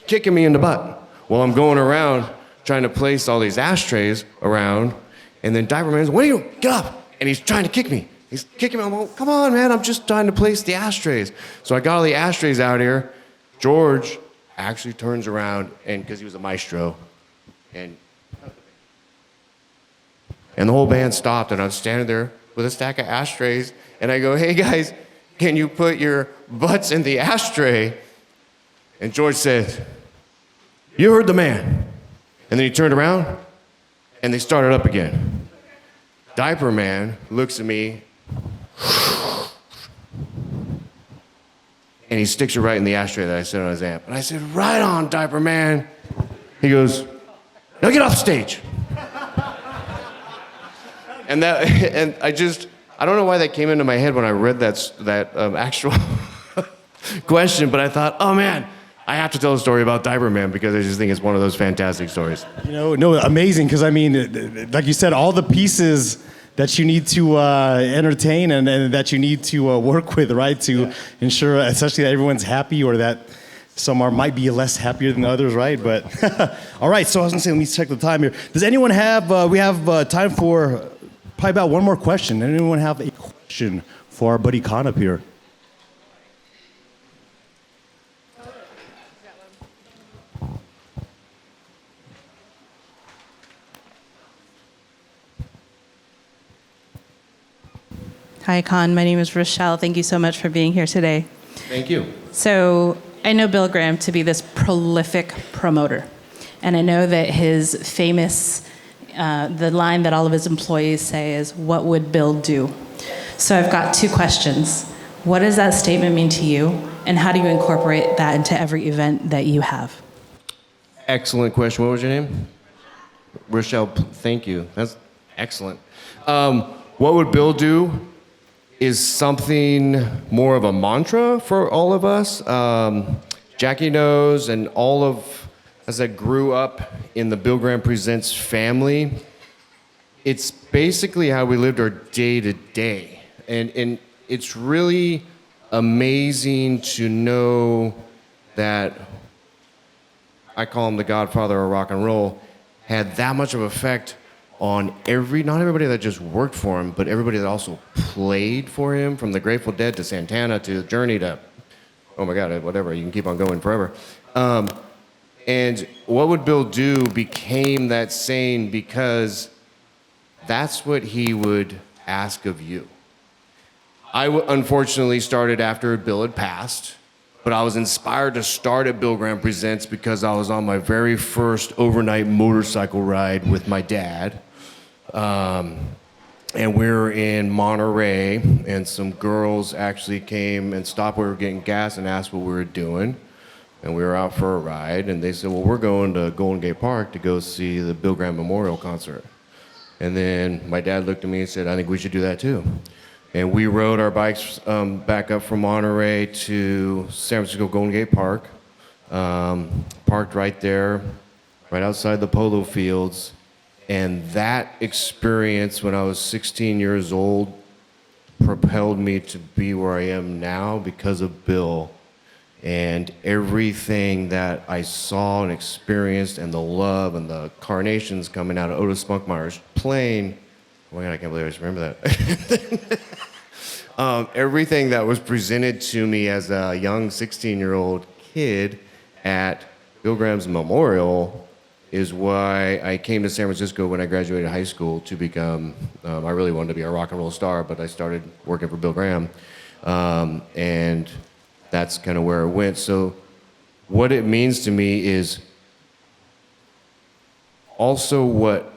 Kicking me in the butt. Well, I'm going around trying to place all these ashtrays around, and then Diaper Man's, what are you, get up! And he's trying to kick me. He's kicking me, I'm like, come on, man, I'm just trying to place the ashtrays. So I got all the ashtrays out here. George actually turns around, and because he was a maestro, and the whole band stopped, and I'm standing there with a stack of ashtrays, and I go, hey guys, can you put your butts in the ashtray? And George said, you heard the man. And then he turned around, and they started up again. Diaper Man looks at me, and he sticks it right in the ashtray that I set on his amp. And I said, right on, Diaper Man. He goes, now get off stage. And I don't know why that came into my head when I read that actual question, but I thought, oh man, I have to tell a story about Diaper Man because I just think it's one of those fantastic stories. You know, no, amazing, because I mean, like you said, all the pieces that you need to entertain and that you need to work with, right, to ensure, especially that everyone's happy or that some might be less happier than others, right? But all right, so I was gonna say, let me check the time here. Does anyone have? We have time for probably about one more question. Anyone have a question for our buddy Khan up here? Hi, Con. My name is Rochelle. Thank you so much for being here today. Thank you. So I know Bill Graham to be this prolific promoter. And I know that his famous, the line that all of his employees say is, what would Bill do? So I've got two questions. What does that statement mean to you? And how do you incorporate that into every event that you have? Excellent question. What was your name? Rochelle, thank you. That's excellent. What would Bill do is something more of a mantra for all of us. Jackie knows, and all of us that grew up in the Bill Graham Presents family, it's basically how we lived our day to day. And it's really amazing to know that, I call him the godfather of rock and roll, had that much of effect on not everybody that just worked for him, but everybody that also played for him, from the Grateful Dead to Santana to Journey to, oh my God, whatever, you can keep on going forever. And what would Bill do became that saying because that's what he would ask of you. I unfortunately started after Bill had passed, but I was inspired to start at Bill Graham Presents because I was on my very first overnight motorcycle ride with my dad. And we were in Monterey, and some girls actually came and stopped where we were getting gas and asked what we were doing. And we were out for a ride, and they said, well, we're going to Golden Gate Park to go see the Bill Graham Memorial Concert. And then my dad looked at me and said, I think we should do that too. And we rode our bikes back up from Monterey to San Francisco Golden Gate Park, parked right there, right outside the polo fields. And that experience when I was 16 years old propelled me to be where I am now because of Bill. And everything that I saw and experienced, and the love and the carnations coming out of Otis Spunkmeyer's plane. Oh my God, I can't believe I just remember that. Everything that was presented to me as a young 16-year-old kid at Bill Graham's memorial is why I came to San Francisco when I graduated high school to become, I really wanted to be a rock and roll star, but I started working for Bill Graham. And that's kind of where it went. So what it means to me is also what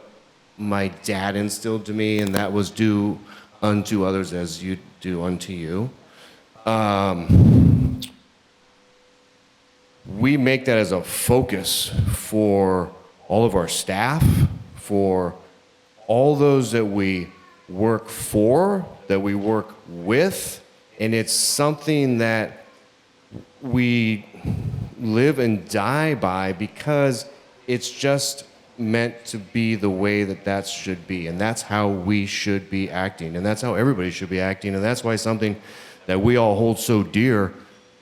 my dad instilled to me, and that was do unto others as you do unto you. We make that as a focus for all of our staff, for all those that we work for, that we work with, and it's something that we live and die by because it's just meant to be the way that should be, and that's how we should be acting, and that's how everybody should be acting, and that's why something that we all hold so dear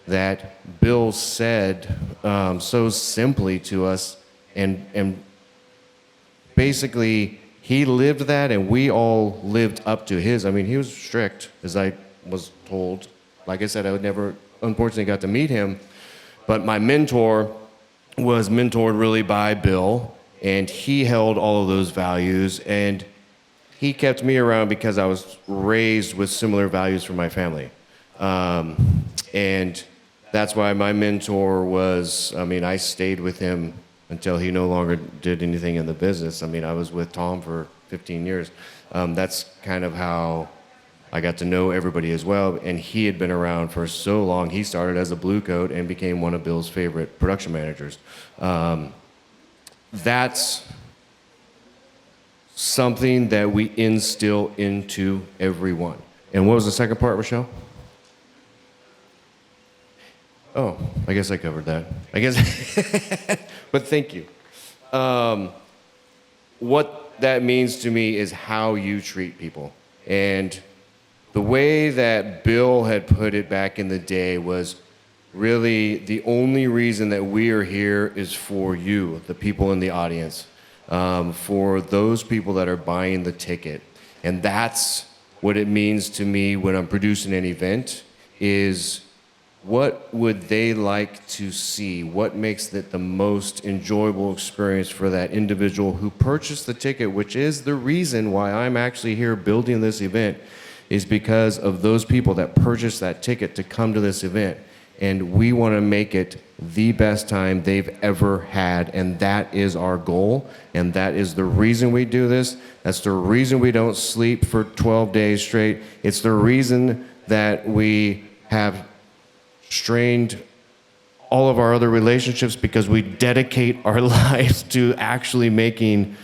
that Bill said so simply to us, and basically he lived that, and we all lived up to his. I mean, he was strict, as I was told. Like I said, I would never, unfortunately, got to meet him, but my mentor was mentored really by Bill, and he held all of those values, and he kept me around because I was raised with similar values from my family. And that's why my mentor was, I mean, I stayed with him until he no longer did anything in the business. I mean, I was with Tom for 15 years. That's kind of how I got to know everybody as well. And he had been around for so long. He started as a blue coat and became one of Bill's favorite production managers. That's something that we instill into everyone. And what was the second part, Rochelle? Oh, I guess I covered that. I guess, but thank you. What that means to me is how you treat people. And the way that Bill had put it back in the day was really the only reason that we are here is for you, the people in the audience, for those people that are buying the ticket. And that's what it means to me when I'm producing an event is what would they like to see? What makes it the most enjoyable experience for that individual who purchased the ticket, which is the reason why I'm actually here building this event, is because of those people that purchased that ticket to come to this event. And we want to make it the best time they've ever had, and that is our goal, and that is the reason we do this. That's the reason we don't sleep for 12 days straight. It's the reason that we have strained all of our other relationships, because we dedicate our lives to actually making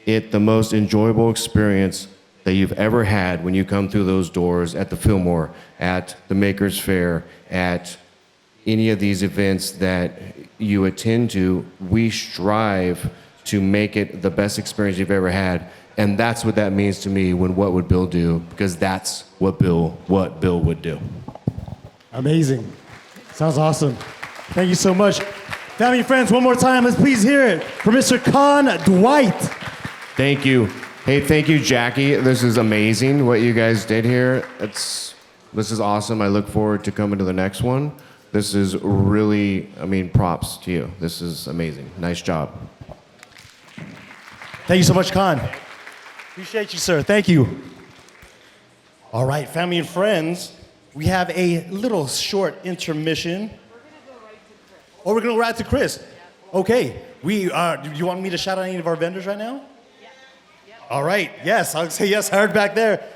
it the most enjoyable experience that you've ever had when you come through those doors at the Fillmore, at the Makers Faire, at any of these events that you attend to. We strive to make it the best experience you've ever had. And that's what that means to me when What Would Bill Do? Because that's what Bill would do. Amazing. Sounds awesome. Thank you so much. Family and friends, one more time, let's please hear it for Mr. Con Dwight. Thank you. Hey, thank you, Jackie. This is amazing what you guys did here. This is awesome. I look forward to coming to the next one. This is really, I mean, props to you. This is amazing. Nice job. Thank you so much, Con. Appreciate you, sir. Thank you. All right, family and friends, we have a little short intermission. Oh, we're gonna go right to Chris. Okay. Do you want me to shout out any of our vendors right now? All right. Yes, I'll say yes. I heard back there.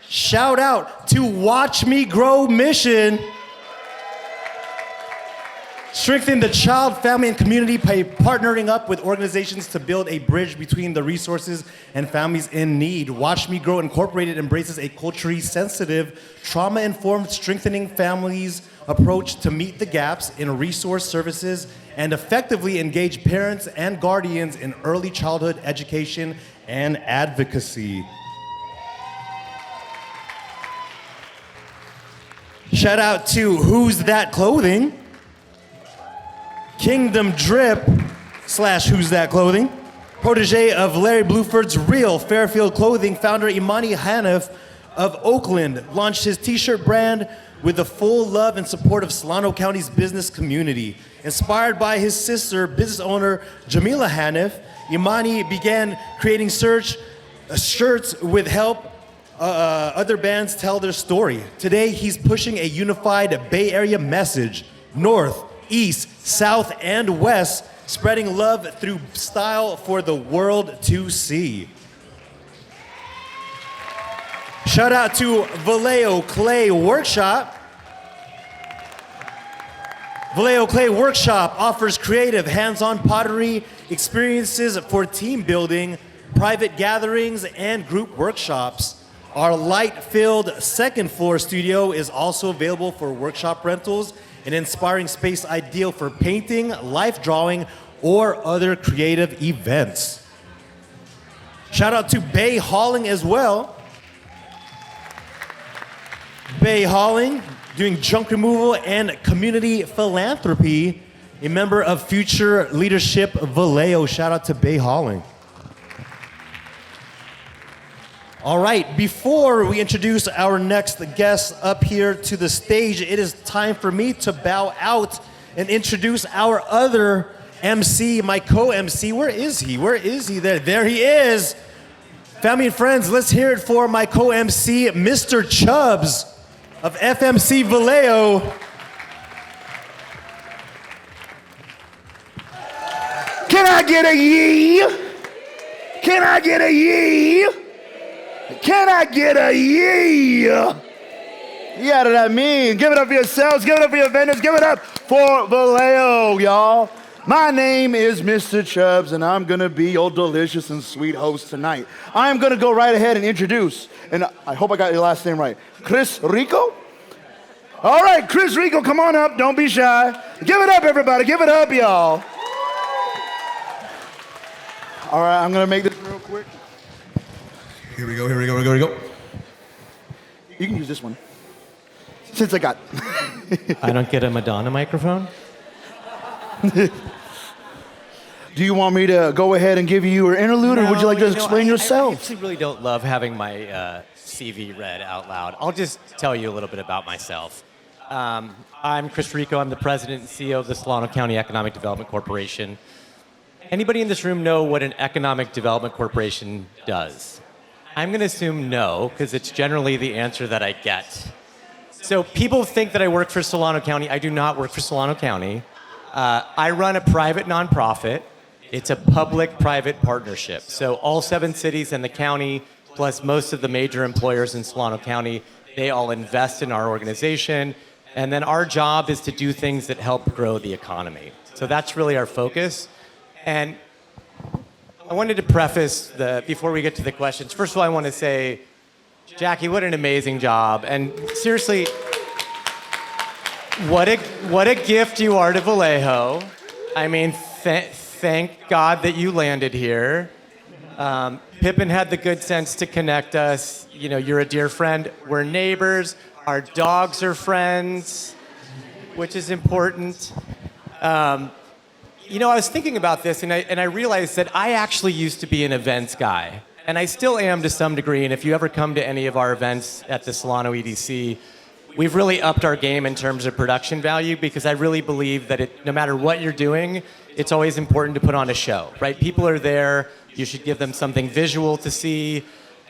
Shout out to Watch Me Grow Mission. Strengthen the child, family, and community by partnering up with organizations to build a bridge between the resources and families in need. Watch Me Grow Incorporated embraces a culturally sensitive, trauma-informed, strengthening families approach to meet the gaps in resource services and effectively engage parents and guardians in early childhood education and advocacy. Shout out to Who's That Clothing, Kingdom Drip / Who's That Clothing, protege of Larry Bluford's Real Fairfield Clothing, founder Imani Hanif, of Oakland launched his t-shirt brand with the full love and support of Solano County's business community. Inspired by his sister, business owner Jamila Hanif, Imani began creating shirts with help other bands tell their story. Today, he's pushing a unified Bay Area message, north, east, south, and west, spreading love through style for the world to see. Shout out to Vallejo Clay Workshop. Vallejo Clay Workshop offers creative, hands-on pottery experiences for team building, private gatherings, and group workshops. Our light-filled second floor studio is also available for workshop rentals, an inspiring space ideal for painting, life drawing, or other creative events. Shout out to Bay Hauling as well. Bay Hauling, doing junk removal and community philanthropy, a member of Future Leadership Vallejo. Shout out to Bay Hauling. All right, before we introduce our next guest up here to the stage, it is time for me to bow out and introduce our other MC, my co-MC. Where is he? Where is he? There he is. Family and friends, let's hear it for my co-MC, Mr. Chubbs of FMC Vallejo. Can I get a yee? Can I get a yee? Can I get a yee? Yeah, that mean? Give it up for yourselves, give it up for your vendors, give it up for Vallejo, y'all. My name is Mr. Chubbs, and I'm gonna be your delicious and sweet host tonight. I'm gonna go right ahead and introduce, and I hope I got your last name right, Chris Rico? All right, Chris Rico, come on up, don't be shy. Give it up, everybody, give it up, y'all. All right, I'm gonna make this real quick. Here we go. You can use this one, since I got. I don't get a Madonna microphone? Do you want me to go ahead and give you your interlude, or would you like to explain yourself? I actually really don't love having my CV read out loud. I'll just tell you a little bit about myself. I'm Chris Rico. I'm the president and CEO of the Solano County Economic Development Corporation. Anybody in this room know what an economic development corporation does? I'm going to assume no, because it's generally the answer that I get. So people think that I work for Solano County. I do not work for Solano County. I run a private nonprofit. It's a public-private partnership. So all 7 cities in the county, plus most of the major employers in Solano County, they all invest in our organization. And then our job is to do things that help grow the economy. So that's really our focus. And I wanted to preface before we get to the questions. First of all, I want to say, Jackie, what an amazing job. And seriously, what a gift you are to Vallejo. I mean, thank God that you landed here. Pippin had the good sense to connect us. You know, you're a dear friend. We're neighbors. Our dogs are friends, which is important. You know, I was thinking about this, and I realized that I actually used to be an events guy, and I still am to some degree. And if you ever come to any of our events at the Solano EDC, we've really upped our game in terms of production value, because I really believe that no matter what you're doing, it's always important to put on a show, right? People are there. You should give them something visual to see,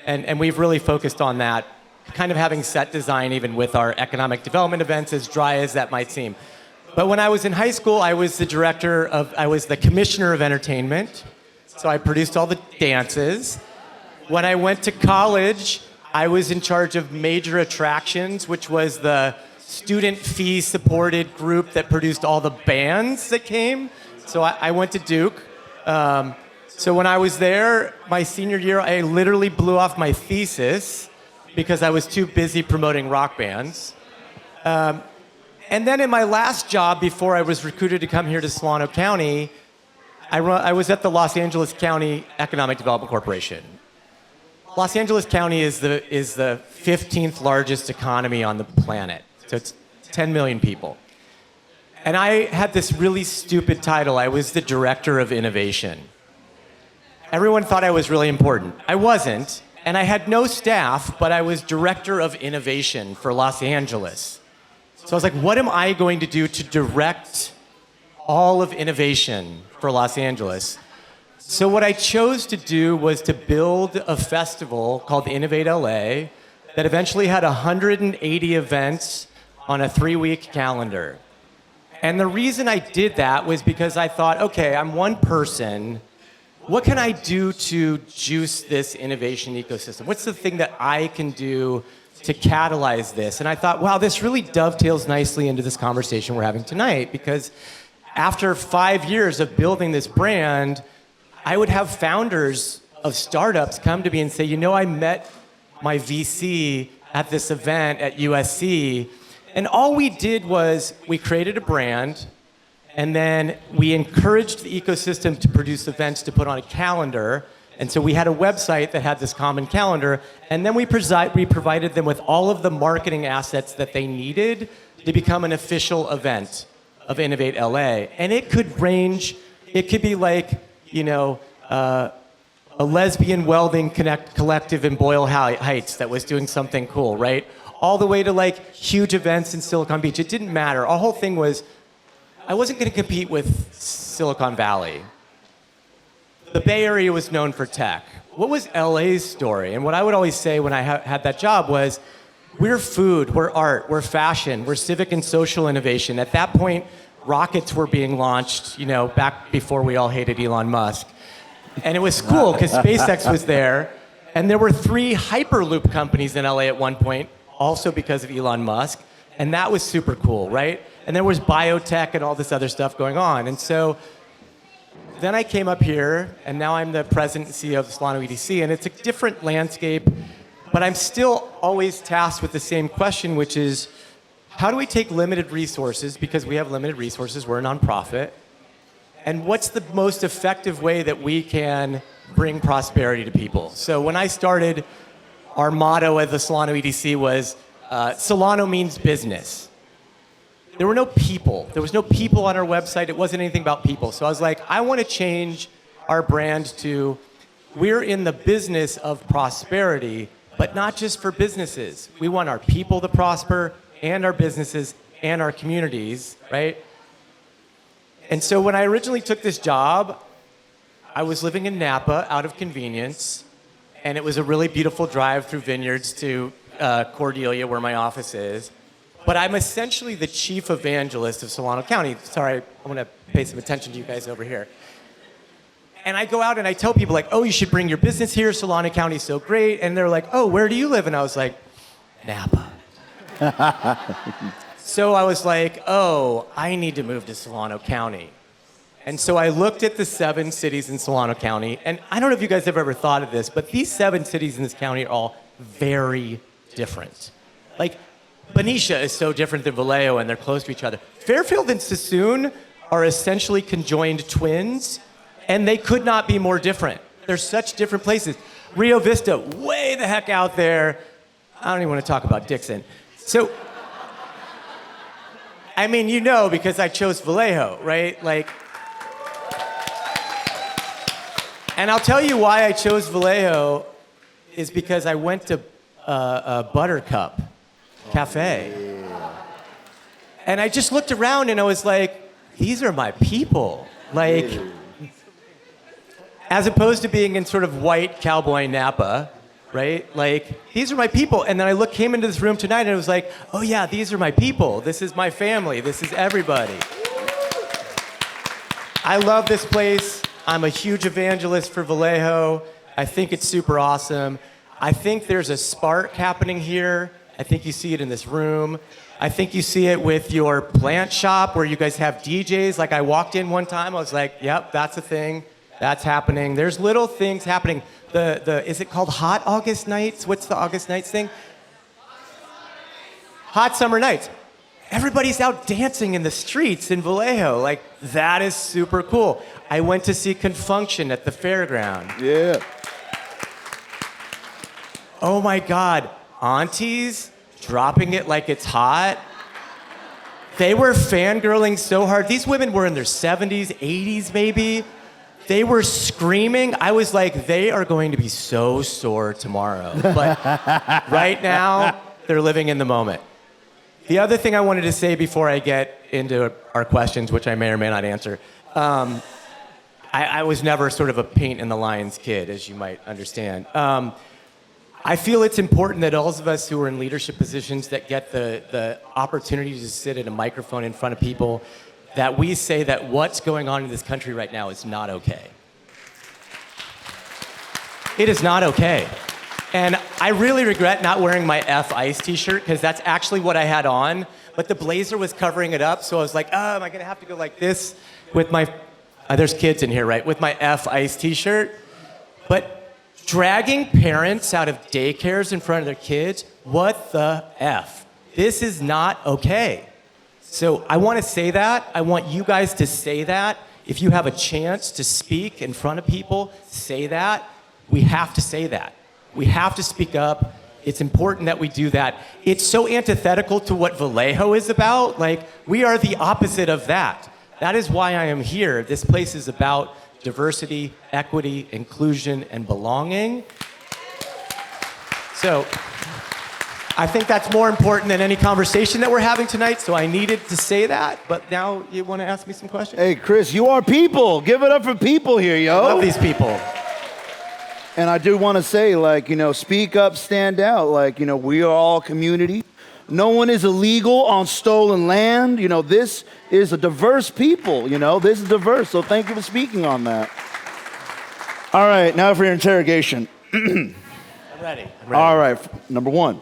and we've really focused on that, kind of having set design even with our economic development events, as dry as that might seem. But when I was in high school, I was the commissioner of entertainment. So I produced all the dances. When I went to college, I was in charge of major attractions, which was the student fee supported group that produced all the bands that came. So I went to Duke. So when I was there, my senior year, I literally blew off my thesis because I was too busy promoting rock bands. And then in my last job, before I was recruited to come here to Solano County, I was at the Los Angeles County Economic Development Corporation. Los Angeles County is the 15th largest economy on the planet. So it's 10 million people. And I had this really stupid title. I was the director of innovation. Everyone thought I was really important. I wasn't. And I had no staff, but I was director of innovation for Los Angeles. So I was like, what am I going to do to direct all of innovation for Los Angeles? So what I chose to do was to build a festival called Innovate LA that eventually had 180 events on a 3-week calendar. And the reason I did that was because I thought, okay, I'm one person. What can I do to juice this innovation ecosystem? What's the thing that I can do to catalyze this? And I thought, wow, this really dovetails nicely into this conversation we're having tonight, because after 5 years of building this brand, I would have founders of startups come to me and say, you know, I met my VC at this event at USC, and all we did was we created a brand, and then we encouraged the ecosystem to produce events to put on a calendar. And so we had a website that had this common calendar, and then we provided them with all of the marketing assets that they needed to become an official event of Innovate LA. And it could range, it could be like, you know, a lesbian welding collective in Boyle Heights that was doing something cool, right? All the way to like huge events in Silicon Beach. It didn't matter. Our whole thing was, I wasn't going to compete with Silicon Valley. The Bay Area was known for tech. What was LA's story? And what I would always say when I had that job was, we're food, we're art, we're fashion, we're civic and social innovation. At that point, rockets were being launched, you know, back before we all hated Elon Musk. And it was cool because SpaceX was there. And there were 3 Hyperloop companies in LA at one point, also because of Elon Musk. And that was super cool, right? And there was biotech and all this other stuff going on. And so then I came up here, and now I'm the president and CEO of the Solano EDC, and it's a different landscape, but I'm still always tasked with the same question, which is, how do we take limited resources, because we have limited resources, we're a nonprofit, and what's the most effective way that we can bring prosperity to people? So when I started, our motto at the Solano EDC was, Solano means business. There were no people. There was no people on our website. It wasn't anything about people. So I was like, I want to change our brand to, we're in the business of prosperity, but not just for businesses. We want our people to prosper, and our businesses, and our communities, right? And so when I originally took this job, I was living in Napa out of convenience, and it was a really beautiful drive through vineyards to Cordelia, where my office is. But I'm essentially the chief evangelist of Solano County. Sorry, I want to pay some attention to you guys over here. And I go out and I tell people like, oh, you should bring your business here. Solano County is so great. And they're like, oh, where do you live? And I was like, Napa. So I was like, oh, I need to move to Solano County. And so I looked at the 7 cities in Solano County. And I don't know if you guys have ever thought of this, but these 7 cities in this county are all very different. Like, Benicia is so different than Vallejo, and they're close to each other. Fairfield and Sassoon are essentially conjoined twins, and they could not be more different. They're such different places. Rio Vista, way the heck out there. I don't even want to talk about Dixon. So, I mean, you know, because I chose Vallejo, right? Like, and I'll tell you why I chose Vallejo is because I went to Buttercup Cafe. And I just looked around and I was like, these are my people. Like, as opposed to being in sort of white cowboy Napa, right? Like, these are my people. And then I came into this room tonight and it was like, oh yeah, these are my people. This is my family. This is everybody. I love this place. I'm a huge evangelist for Vallejo. I think it's super awesome. I think there's a spark happening here. I think you see it in this room. I think you see it with your plant shop where you guys have DJs. Like I walked in one time, I was like, yep, that's a thing. That's happening. There's little things happening. Is it called Hot August Nights? What's the August Nights thing? Hot Summer Nights. Everybody's out dancing in the streets in Vallejo. Like, that is super cool. I went to see Confunction at the fairground. Yeah. Oh my God. Aunties dropping it like it's hot. They were fangirling so hard. These women were in their 70s, 80s maybe. They were screaming. I was like, they are going to be so sore tomorrow. But right now, they're living in the moment. The other thing I wanted to say before I get into our questions, which I may or may not answer, I was never sort of a paint in the lines kid, as you might understand. I feel it's important that all of us who are in leadership positions that get the opportunity to sit at a microphone in front of people, that we say that what's going on in this country right now is not okay. It is not okay. And I really regret not wearing my F Ice t-shirt, because that's actually what I had on, but the blazer was covering it up, so I was like, oh, am I gonna have to go like this with my, there's kids in here, right? With my F Ice t-shirt. But dragging parents out of daycares in front of their kids, what the F? This is not okay. So I want to say that. I want you guys to say that. If you have a chance to speak in front of people, say that. We have to say that. We have to speak up. It's important that we do that. It's so antithetical to what Vallejo is about. Like, we are the opposite of that. That is why I am here. This place is about diversity, equity, inclusion, and belonging. So I think that's more important than any conversation that we're having tonight, so I needed to say that. But now you want to ask me some questions? Hey, Chris, you are people. Give it up for people here, yo. I love these people. And I do want to say, like, speak up, stand out. Like, we are all community. No one is illegal on stolen land. This is a diverse people. This is diverse. So thank you for speaking on that. All right, now for your interrogation. I'm ready. All right, number one.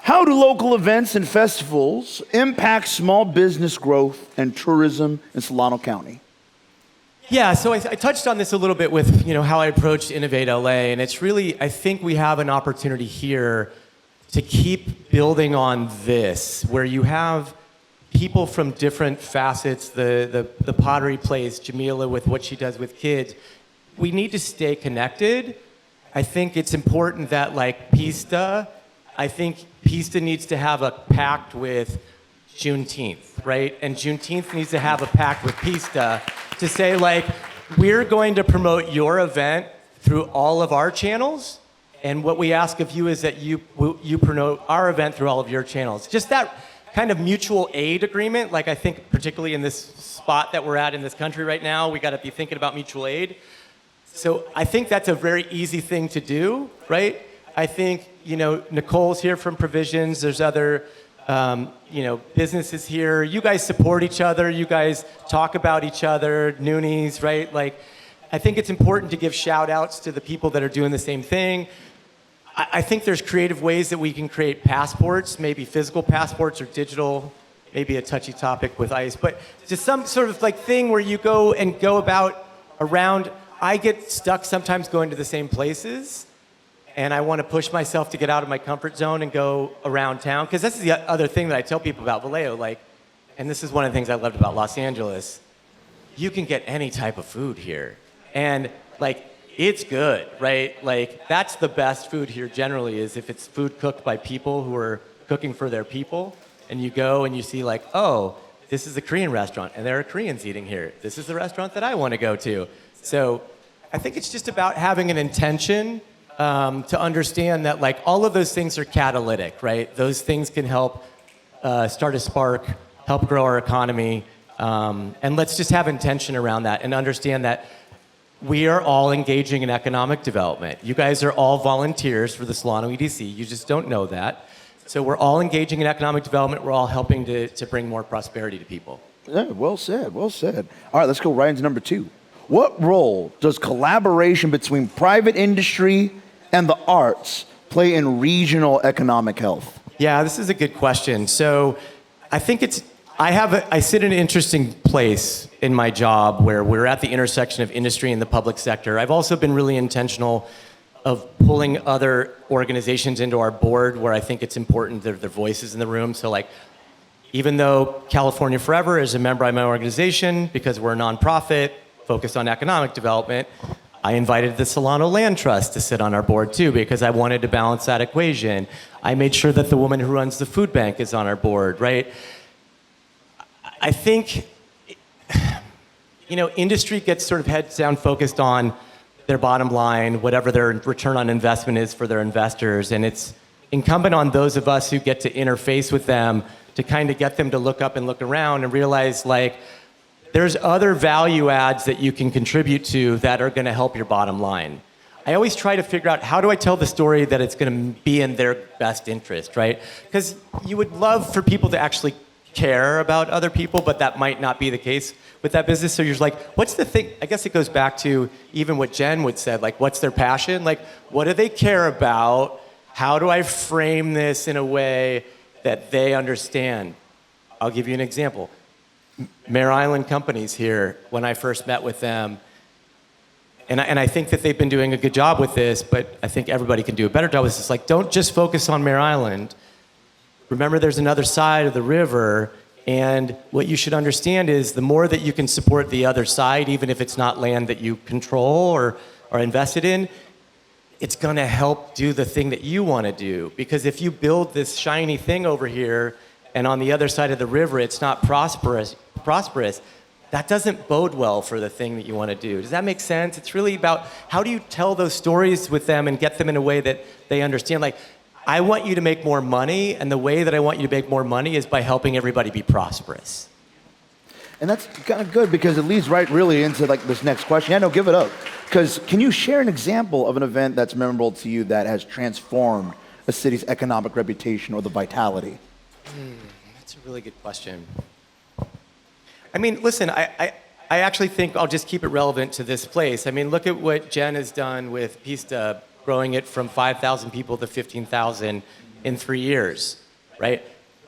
How do local events and festivals impact small business growth and tourism in Solano County? Yeah, so I touched on this a little bit with how I approached Innovate LA, and it's really, I think we have an opportunity here to keep building on this, where you have people from different facets, the pottery place, Jamila with what she does with kids. We need to stay connected. I think it's important that, like Pista, I think Pista needs to have a pact with Juneteenth, right? And Juneteenth needs to have a pact with Pista to say, like, we're going to promote your event through all of our channels, and what we ask of you is that you promote our event through all of your channels. Just that kind of mutual aid agreement, like I think particularly in this spot that we're at in this country right now, we gotta be thinking about mutual aid. So I think that's a very easy thing to do, right? I think, Nicole's here from Provisions, there's other businesses here. You guys support each other. You guys talk about each other, Noonies, right? Like, I think it's important to give shout outs to the people that are doing the same thing. I think there's creative ways that we can create passports, maybe physical passports or digital, maybe a touchy topic with ICE, but just some sort of like thing where you go about around. I get stuck sometimes going to the same places, and I want to push myself to get out of my comfort zone and go around town. Because this is the other thing that I tell people about Vallejo, and this is one of the things I loved about Los Angeles. You can get any type of food here. And it's good, right? That's the best food here generally, is if it's food cooked by people who are cooking for their people. And you go and you see oh, this is a Korean restaurant and there are Koreans eating here. This is the restaurant that I want to go to. So I think it's just about having an intention to understand that all of those things are catalytic, right? Those things can help start a spark, help grow our economy. And let's just have intention around that and understand that we are all engaging in economic development. You guys are all volunteers for the Solano EDC. You just don't know that. So we're all engaging in economic development. We're all helping to bring more prosperity to people. Yeah, well said, well said. All right, let's go right into number two. What role does collaboration between private industry and the arts play in regional economic health? Yeah, this is a good question. So I think I sit in an interesting place in my job where we're at the intersection of industry and the public sector. I've also been really intentional of pulling other organizations into our board where I think it's important that their voices in the room. So even though California Forever is a member of my organization, because we're a nonprofit focused on economic development, I invited the Solano Land Trust to sit on our board too, because I wanted to balance that equation. I made sure that the woman who runs the food bank is on our board, right? I think, industry gets sort of heads down focused on their bottom line, whatever their return on investment is for their investors. And it's incumbent on those of us who get to interface with them to kind of get them to look up and look around and realize, like, there's other value adds that you can contribute to that are going to help your bottom line. I always try to figure out, how do I tell the story that it's going to be in their best interest, right? Because you would love for people to actually care about other people, but that might not be the case with that business. So you're just like, what's the thing? I guess it goes back to even what Jen would say, like, what's their passion? Like, what do they care about? How do I frame this in a way that they understand? I'll give you an example. Mare Island Companies here, when I first met with them, and I think that they've been doing a good job with this, but I think everybody can do a better job with this. It's like, don't just focus on Mare Island. Remember, there's another side of the river, and what you should understand is the more that you can support the other side, even if it's not land that you control or are invested in, it's going to help do the thing that you want to do. Because if you build this shiny thing over here, and on the other side of the river it's not prosperous, that doesn't bode well for the thing that you want to do. Does that make sense? It's really about, how do you tell those stories with them and get them in a way that they understand? Like, I want you to make more money, and the way that I want you to make more money is by helping everybody be prosperous. And that's kind of good, because it leads right really into like this next question. Yeah, no, give it up. Because can you share an example of an event that's memorable to you that has transformed a city's economic reputation or the vitality? That's a really good question. I mean, listen, I actually think I'll just keep it relevant to this place. I mean, look at what Jen has done with Pista, growing it from 5,000 people to 15,000 in 3 years, right?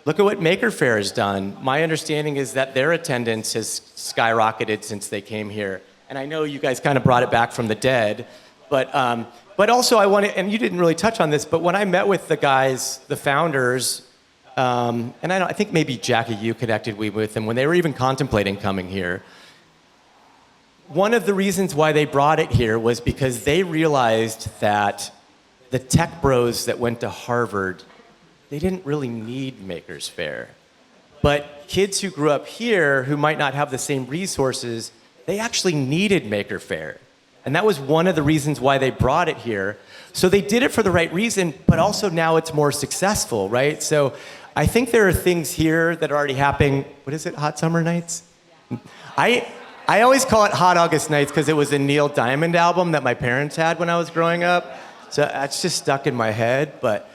Look at what Maker Faire has done. My understanding is that their attendance has skyrocketed since they came here. And I know you guys kind of brought it back from the dead, but also I want to, and you didn't really touch on this, but when I met with the guys, the founders, and I think maybe Jackie, you connected with them when they were even contemplating coming here. One of the reasons why they brought it here was because they realized that the tech bros that went to Harvard, they didn't really need Makers Faire. But kids who grew up here who might not have the same resources, they actually needed Maker Faire. And that was one of the reasons why they brought it here. So they did it for the right reason, but also now it's more successful, right? So I think there are things here that are already happening. What is it, Hot Summer Nights? I always call it Hot August Nights because it was a Neil Diamond album that my parents had when I was growing up. So that's just stuck in my head. But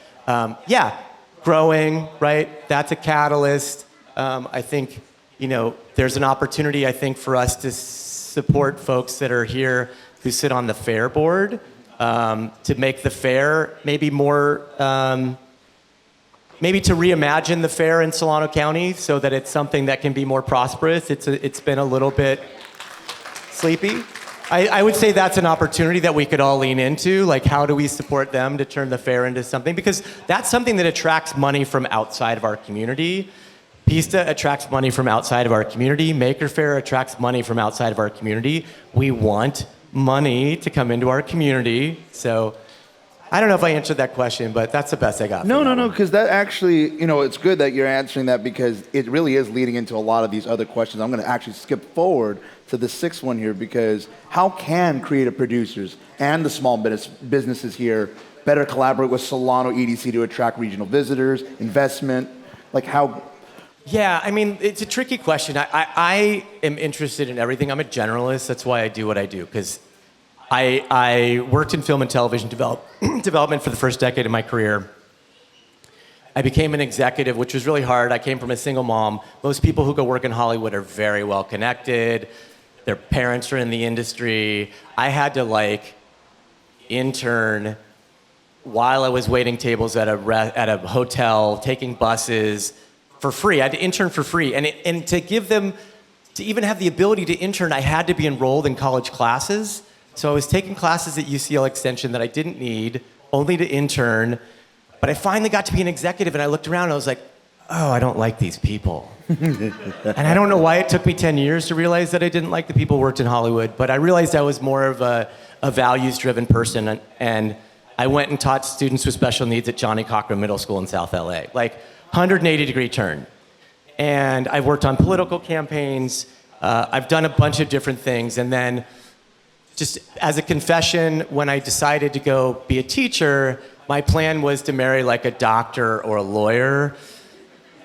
yeah, growing, right? That's a catalyst. I think, there's an opportunity, I think, for us to support folks that are here who sit on the fair board, to make the fair maybe more, maybe to reimagine the fair in Solano County so that it's something that can be more prosperous. It's been a little bit sleepy. I would say that's an opportunity that we could all lean into. Like, how do we support them to turn the fair into something? Because that's something that attracts money from outside of our community. Pista attracts money from outside of our community. Maker Faire attracts money from outside of our community. We want money to come into our community. So I don't know if I answered that question, but that's the best I got. No, because that actually, it's good that you're answering that, because it really is leading into a lot of these other questions. I'm going to actually skip forward to the sixth one here, because how can creative producers and the small businesses here better collaborate with Solano EDC to attract regional visitors, investment? Like, how? Yeah, I mean, it's a tricky question. I am interested in everything. I'm a generalist. That's why I do what I do, because I worked in film and television development for the first decade of my career. I became an executive, which was really hard. I came from a single mom. Most people who go work in Hollywood are very well connected. Their parents are in the industry. I had to intern while I was waiting tables at a hotel, taking buses for free. I had to intern for free. And to give them, to even have the ability to intern, I had to be enrolled in college classes. So I was taking classes at UCL Extension that I didn't need, only to intern. But I finally got to be an executive, and I looked around and I was like, oh, I don't like these people. And I don't know why it took me 10 years to realize that I didn't like the people who worked in Hollywood, but I realized I was more of a values-driven person, and I went and taught students with special needs at Johnny Cochran Middle School in South LA. 180-degree turn. And I've worked on political campaigns. I've done a bunch of different things. And then just as a confession, when I decided to go be a teacher, my plan was to marry like a doctor or a lawyer.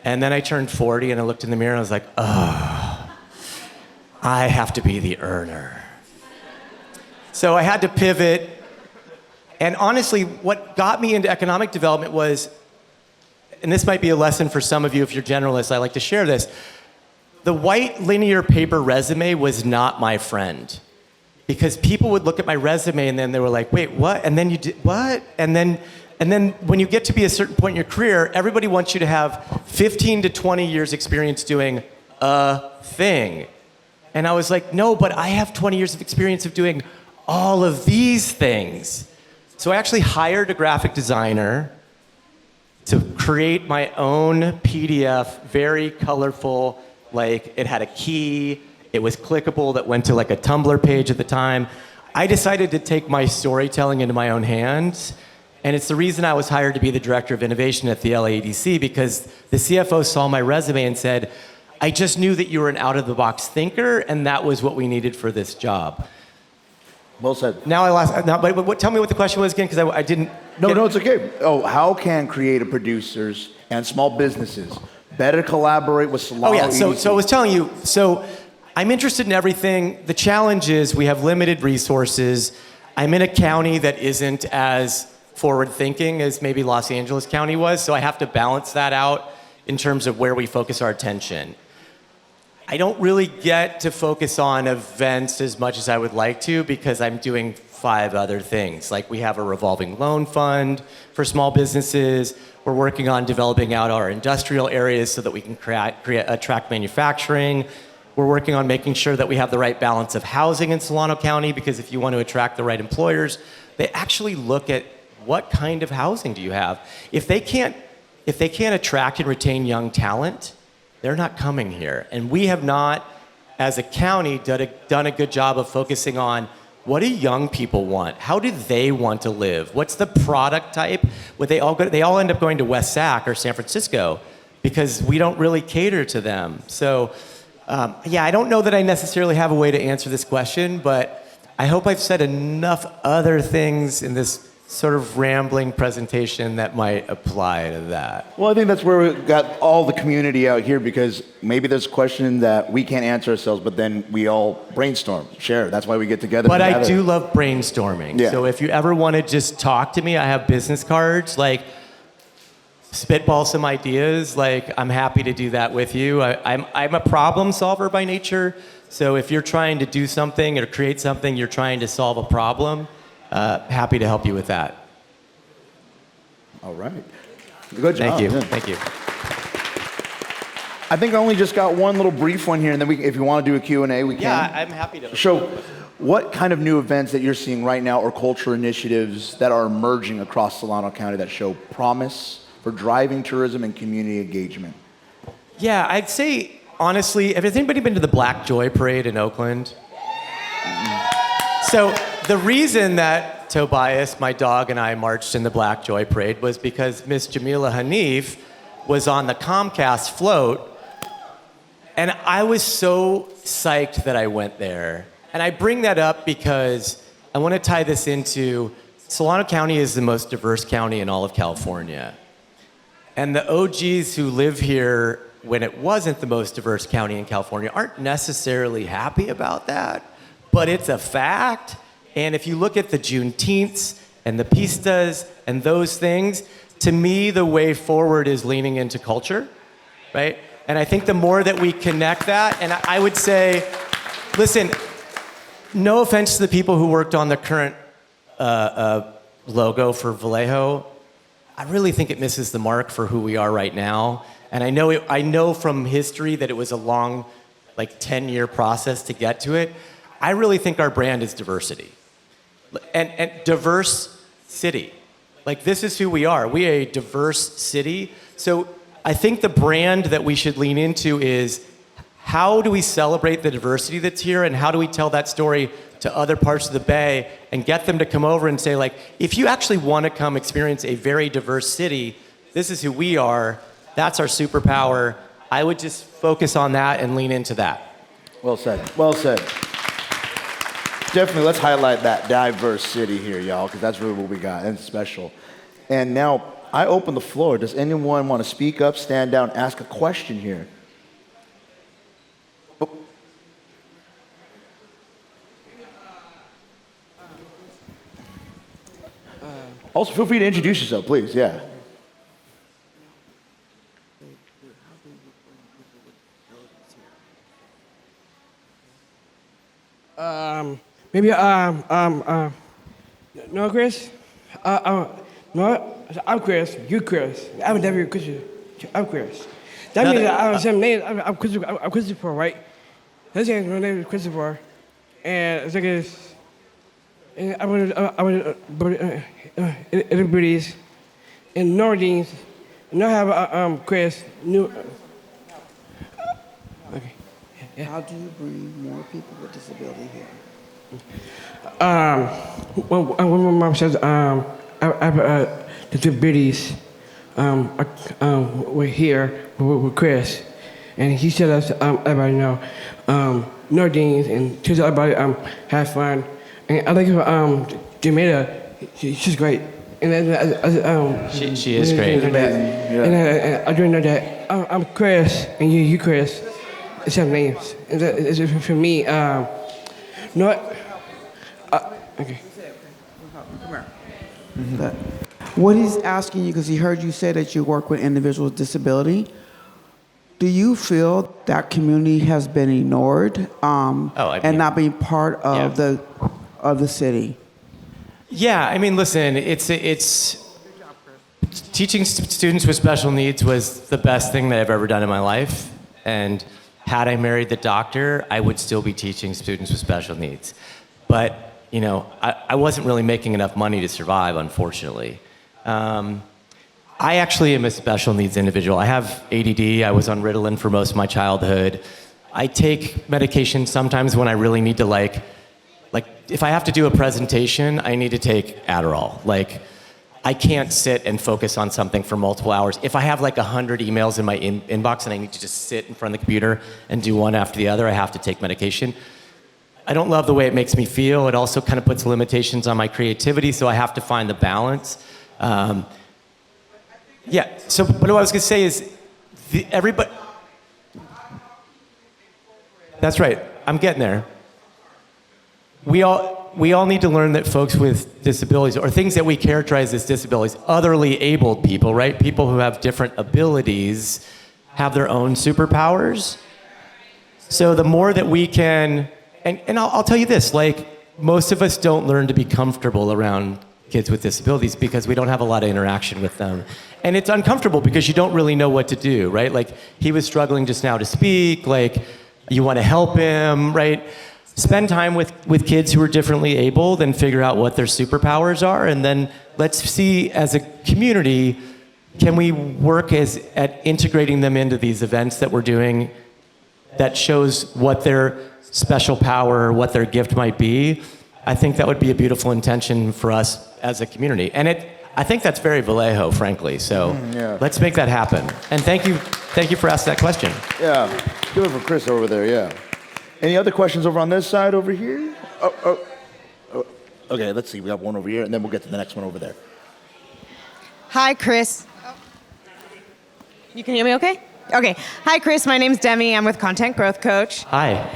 And then I turned 40 and I looked in the mirror and I was like, oh, I have to be the earner. So I had to pivot. And honestly, what got me into economic development was, and this might be a lesson for some of you if you're generalists, I like to share this. The white linear paper resume was not my friend. Because people would look at my resume and then they were like, wait, what? And then you did what? And then when you get to be a certain point in your career, everybody wants you to have 15 to 20 years experience doing a thing. And I was like, no, but I have 20 years of experience of doing all of these things. So I actually hired a graphic designer to create my own PDF, very colorful, like it had a key, it was clickable, that went to like a Tumblr page at the time. I decided to take my storytelling into my own hands, and it's the reason I was hired to be the director of innovation at the LAEDC, because the CFO saw my resume and said, I just knew that you were an out-of-the-box thinker, and that was what we needed for this job. Well said. Now I lost, but tell me what the question was again, because I didn't. No, it's okay. Oh, how can creative producers and small businesses better collaborate with Solano? Oh yeah, EDC? so I was telling you, so I'm interested in everything. The challenge is we have limited resources. I'm in a county that isn't as forward-thinking as maybe Los Angeles County was, so I have to balance that out in terms of where we focus our attention. I don't really get to focus on events as much as I would like to because I'm doing 5 other things. Like we have a revolving loan fund for small businesses. We're working on developing out our industrial areas so that we can attract manufacturing. We're working on making sure that we have the right balance of housing in Solano County, because if you want to attract the right employers, they actually look at what kind of housing do you have. If they can't attract and retain young talent, they're not coming here. And we have not, as a county, done a good job of focusing on what do young people want? How do they want to live? What's the product type? They all end up going to West Sac or San Francisco because we don't really cater to them. So, I don't know that I necessarily have a way to answer this question, but I hope I've said enough other things in this sort of rambling presentation that might apply to that. Well, I think that's where we got all the community out here, because maybe there's a question that we can't answer ourselves, but then we all brainstorm, share. That's why we get together. But I do love brainstorming. Yeah. So if you ever want to just talk to me, I have business cards, like spitball some ideas. Like I'm happy to do that with you. I'm a problem solver by nature. So if you're trying to do something or create something, you're trying to solve a problem, happy to help you with that. All right. Good job. Thank you. Yeah. Thank you. I think I only just got one little brief one here, and then if you want to do a Q&A, we can. Yeah, I'm happy to. So what kind of new events that you're seeing right now or culture initiatives that are emerging across Solano County that show promise for driving tourism and community engagement? Yeah, I'd say, honestly, has anybody been to the Black Joy Parade in Oakland? So the reason that Tobias, my dog, and I marched in the Black Joy Parade was because Miss Jamila Hanif was on the Comcast float, and I was so psyched that I went there. And I bring that up because I want to tie this into Solano County is the most diverse county in all of California. And the OGs who live here when it wasn't the most diverse county in California aren't necessarily happy about that, but it's a fact. And if you look at the Juneteenths and the Pistas and those things, to me, the way forward is leaning into culture, right? And I think the more that we connect that, and I would say, listen, no offense to the people who worked on the current logo for Vallejo, I really think it misses the mark for who we are right now. And I know from history that it was a long, 10-year process to get to it. I really think our brand is diversity. And diverse city. This is who we are. We are a diverse city. So I think the brand that we should lean into is how do we celebrate the diversity that's here, and how do we tell that story to other parts of the Bay and get them to come over and say, if you actually want to come experience a very diverse city, this is who we are. That's our superpower. I would just focus on that and lean into that. Well said. Well said. Definitely, let's highlight that diverse city here, y'all, because that's really what we got, and it's special. And now, I open the floor. Does anyone want to speak up, stand down, ask a question here? Oh. Also, feel free to introduce yourself, please. Yeah. Maybe, no, Chris? No, I'm Chris, you Chris. I'm never Chris. I'm Chris. That means I'm same name. I'm Christopher, right? That's my name is Christopher. And it's like this. And I was everybody's in Nordines. And I have Chris. New. Okay. Yeah. How do you bring more people with disability here? When my mom says I have disabilities, we're here with Chris, and he said us everybody know Nordines and tells everybody have fun. And I like Jamaica, she's great. And She is great. And I don't know that I'm Chris and you Chris. It's have names. It's for me. Not. Okay. What he's asking you, because he heard you say that you work with individuals with disability, do you feel that community has been ignored and not being part of the city? Yeah, I mean, listen, it's teaching students with special needs was the best thing that I've ever done in my life, and had I married the doctor, I would still be teaching students with special needs. But, you know, I wasn't really making enough money to survive, unfortunately. I actually am a special needs individual. I have ADD. I was on Ritalin for most of my childhood. I take medication sometimes when I really need to, like if I have to do a presentation, I need to take Adderall. Like, I can't sit and focus on something for multiple hours. If I have like 100 emails in my inbox and I need to just sit in front of the computer and do one after the other, I have to take medication. I don't love the way it makes me feel. It also kind of puts limitations on my creativity, so I have to find the balance. Yeah, so but what I was gonna say is, everybody, that's right, I'm getting there. We all need to learn that folks with disabilities, or things that we characterize as disabilities, otherly abled people, right? People who have different abilities have their own superpowers. So the more that we can, and I'll tell you this, like, most of us don't learn to be comfortable around kids with disabilities because we don't have a lot of interaction with them. And it's uncomfortable because you don't really know what to do, right? Like, he was struggling just now to speak, like, you want to help him, right? Spend time with kids who are differently abled and figure out what their superpowers are, and then let's see, as a community, can we work at integrating them into these events that we're doing that shows what their special power, what their gift might be. I think that would be a beautiful intention for us as a community. And I think that's very Vallejo, frankly. So let's make that happen. And thank you for asking that question. Yeah, give it for Chris over there, yeah. Any other questions over on this side over here? Okay, let's see, we got one over here, and then we'll get to the next one over there. Hi, Chris. You can hear me okay? Okay. Hi, Chris. My name's Demi. I'm with Content Growth Coach. Hi.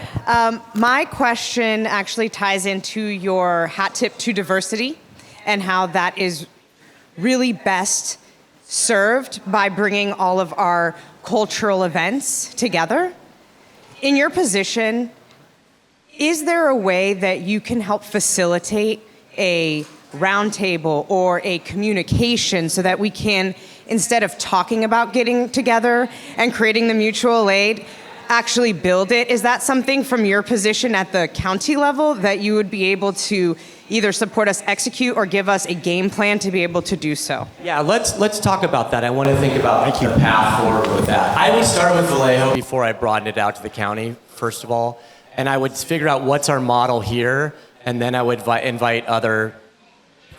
My question actually ties into your hat tip to diversity and how that is really best served by bringing all of our cultural events together. In your position, is there a way that you can help facilitate a roundtable or a communication so that we can, instead of talking about getting together and creating the mutual aid, actually build it? Is that something from your position at the county level that you would be able to either support us execute or give us a game plan to be able to do so? Yeah, let's talk about that. I want to think about the path forward with that. I would start with Vallejo before I broaden it out to the county, first of all, and I would figure out what's our model here, and then I would invite other,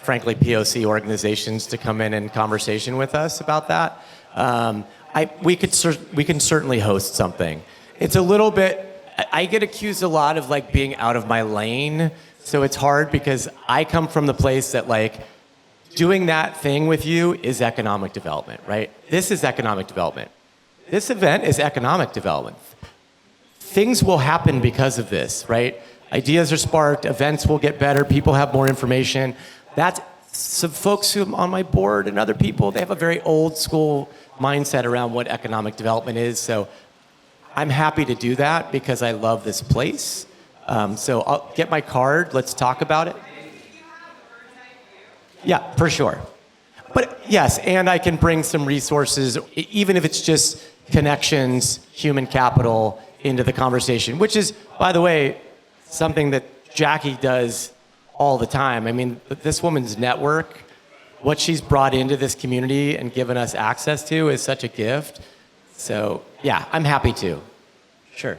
frankly, POC organizations to come in conversation with us about that. We can certainly host something. It's a little bit I get accused a lot of like being out of my lane. So it's hard because I come from the place that like doing that thing with you is economic development, right? This is economic development. This event is economic development. Things will happen because of this, right? Ideas are sparked, events will get better, people have more information. That's some folks who on my board and other people, they have a very old school mindset around what economic development is. So I'm happy to do that because I love this place. So I'll get my card, let's talk about it. Yeah, for sure. But yes, and I can bring some resources, even if it's just connections, human capital into the conversation, which is, by the way, something that Jackie does all the time. I mean, this woman's network, what she's brought into this community and given us access to is such a gift. So yeah, I'm happy to. Sure.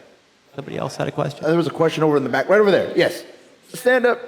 Somebody else had a question? There was a question over in the back, right over there. Yes. Stand up.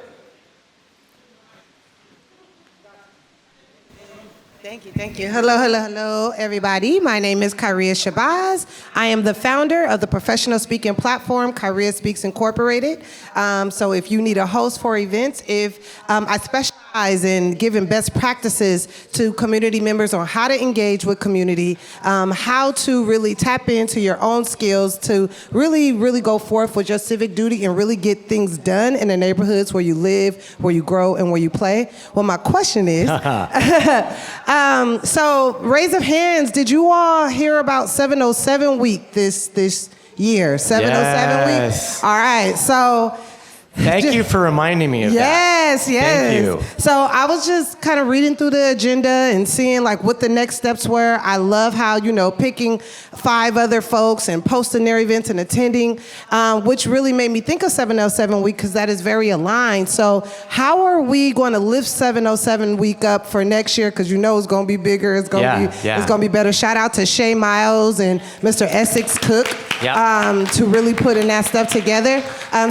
Thank you. Hello, everybody. My name is Kyria Shabazz. I am the founder of the professional speaking platform, Kyria Speaks Incorporated. So if you need a host for events, I specialize in giving best practices to community members on how to engage with community, how to really tap into your own skills to really, really go forth with your civic duty and really get things done in the neighborhoods where you live, where you grow, and where you play. Well, my question is, so raise of hands, did you all hear about 707 week this year? 707 Yes. week? All right, so. Thank you for reminding me of that. Yes. Thank you. So I was just kind of reading through the agenda and seeing like what the next steps were. I love how, picking 5 other folks and posting their events and attending, which really made me think of 707 week because that is very aligned. So how are we going to lift 707 week up for next year? Because it's going to be bigger. It's going to be better. Shout out to Shay Miles and Mr. Essex Cook to really putting that stuff together.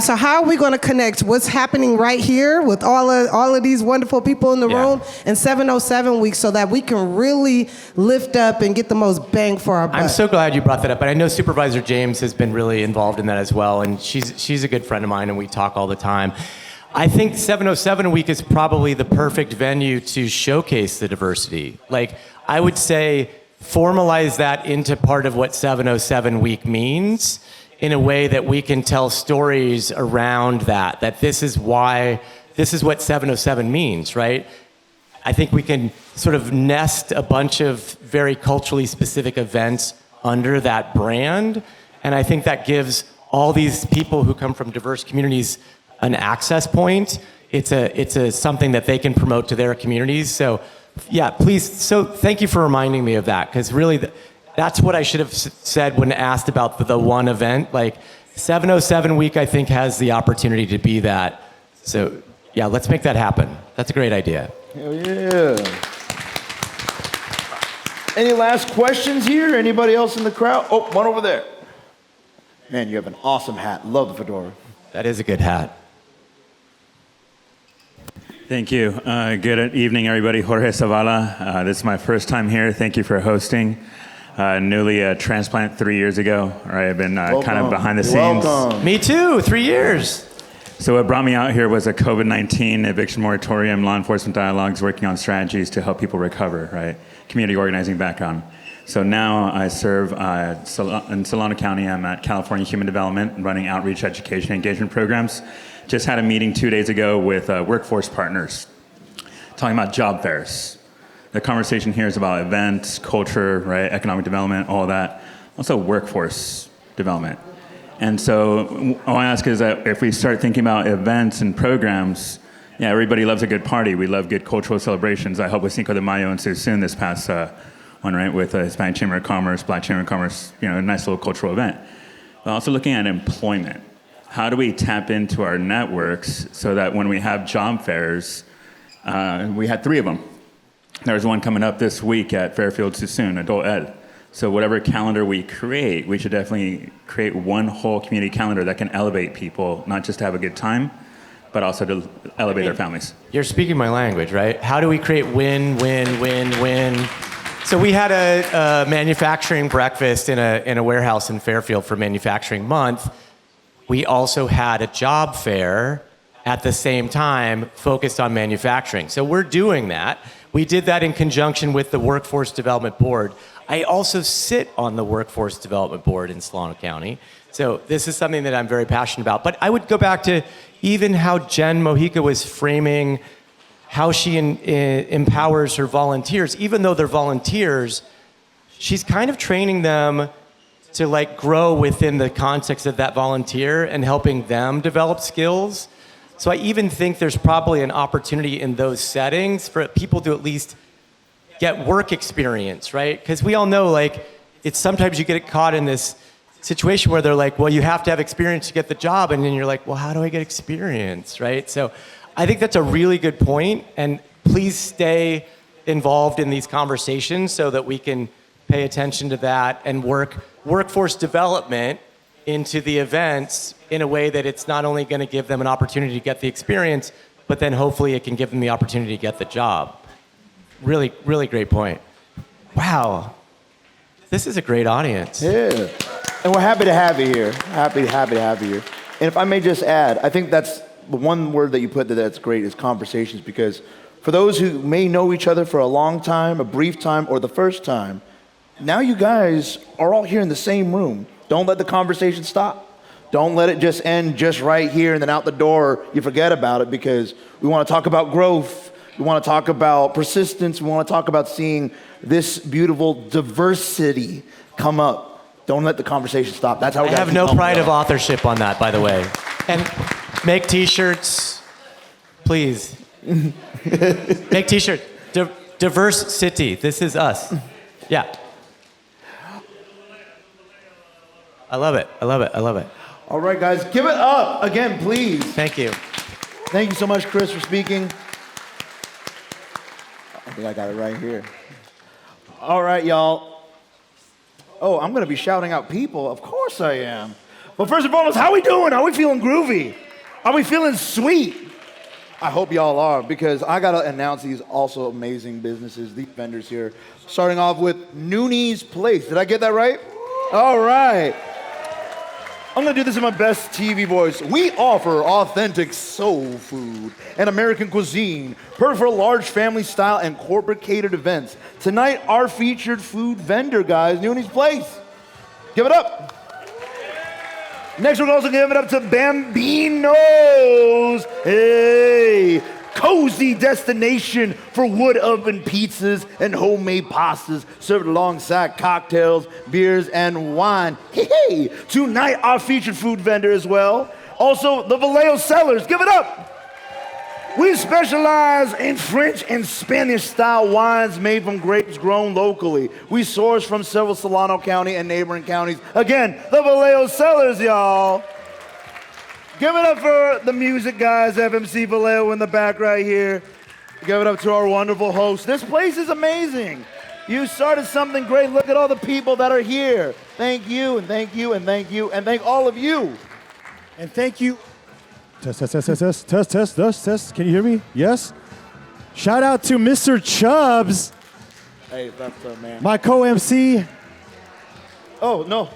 So how are we going to connect what's happening right here with all of these wonderful people in the room and 707 week so that we can really lift up and get the most bang for our buck? I'm so glad you brought that up. And I know Supervisor James has been really involved in that as well. And she's a good friend of mine and we talk all the time. I think 707 week is probably the perfect venue to showcase the diversity. Like, I would say formalize that into part of what 707 week means in a way that we can tell stories around that this is what 707 means, right? I think we can sort of nest a bunch of very culturally specific events under that brand. And I think that gives all these people who come from diverse communities an access point. It's something that they can promote to their communities. So yeah, please. So thank you for reminding me of that, because really that's what I should have said when asked about the one event. Like 707 week, I think has the opportunity to be that. So yeah, let's make that happen. That's a great idea. Hell yeah. Any last questions here? Anybody else in the crowd? Oh, one over there. Man, you have an awesome hat. Love the fedora. That is a good hat. Thank you. Good evening, everybody. Jorge Zavala. This is my first time here. Thank you for hosting. Newly a transplant 3 years ago. Right, I've been kind of behind the scenes. Welcome. Me too, 3 years. So what brought me out here was a COVID-19 eviction moratorium, law enforcement dialogues, working on strategies to help people recover, right? Community organizing background. So now I serve in Solano County. I'm at California Human Development, running outreach, education, engagement programs. Just had a meeting 2 days ago with workforce partners, talking about job fairs. The conversation here is about events, culture, right, economic development, all that. Also workforce development. And so all I ask is that if we start thinking about events and programs, yeah, everybody loves a good party. We love good cultural celebrations. I helped with Cinco de Mayo in Suisun this past one, right, with Hispanic Chamber of Commerce, Black Chamber of Commerce, a nice little cultural event. But also looking at employment. How do we tap into our networks so that when we have job fairs, we had 3 of them. There's one coming up this week at Fairfield Suisun, Adult Ed. So whatever calendar we create, we should definitely create one whole community calendar that can elevate people, not just to have a good time, but also to elevate their families. You're speaking my language, right? How do we create win, win, win, win? So we had a manufacturing breakfast in a warehouse in Fairfield for Manufacturing Month. we also had a job fair at the same time focused on manufacturing. So we're doing that. We did that in conjunction with the Workforce Development Board. I also sit on the Workforce Development Board in Solano County. So this is something that I'm very passionate about. But I would go back to even how Jen Mojica was framing how she empowers her volunteers. Even though they're volunteers, she's kind of training them to like grow within the context of that volunteer and helping them develop skills. So I even think there's probably an opportunity in those settings for people to at least get work experience, right? Because we all know, like, it's sometimes you get caught in this situation where they're like, well, you have to have experience to get the job. And then you're like, well, how do I get experience, right? So I think that's a really good point. And please stay involved in these conversations so that we can pay attention to that and work workforce development into the events in a way that it's not only going to give them an opportunity to get the experience, but then hopefully it can give them the opportunity to get the job. Really, really great point. Wow. This is a great audience. Yeah. And we're happy to have you here. Happy to have you here. And if I may just add, I think that's the one word that you put that's great is conversations, because for those who may know each other for a long time, a brief time, or the first time, now you guys are all here in the same room. Don't let the conversation stop. Don't let it just end just right here and then out the door you forget about it, because we want to talk about growth. We want to talk about persistence. We want to talk about seeing this beautiful diversity come up. Don't let the conversation stop. That's how we I have no pride of authorship on that, by the way. And make t-shirts, please. Make t-shirts. Diverse city. This is us. Yeah. I love it. I love it. I love it. All right, guys, give it up again, please. Thank you. Thank you so much, Chris, for speaking. I think I got it right here. All right, y'all. Oh, I'm going to be shouting out people. Of course I am. But first and foremost, how we doing? Are we feeling groovy? Are we feeling sweet? I hope y'all are, because I got to announce these also amazing businesses, these vendors here. Starting off with Nooney's Place. Did I get that right? All right. I'm going to do this in my best TV voice. We offer authentic soul food and American cuisine, perfect for large family style and corporate catered events. Tonight, our featured food vendor, guys, Nooney's Place. Give it up. Next, we're also giving it up to Bambino's. Hey, cozy destination for wood oven pizzas and homemade pastas served alongside cocktails, beers, and wine. Hey, tonight our featured food vendor as well. Also, the Vallejo Cellars. Give it up. We specialize in French and Spanish style wines made from grapes grown locally. We source from several Solano County and neighboring counties. Again, the Vallejo Cellars, y'all. Give it up for the music guys, FMC Vallejo in the back right here. Give it up to our wonderful host. This place is amazing. You started something great. Look at all the people that are here. Thank you, and thank you, and thank you, and thank all of you. And thank you. Test. Can you hear me? Yes? Shout out to Mr. Chubbs. Hey, that's up, man. My co-MC. Oh, no.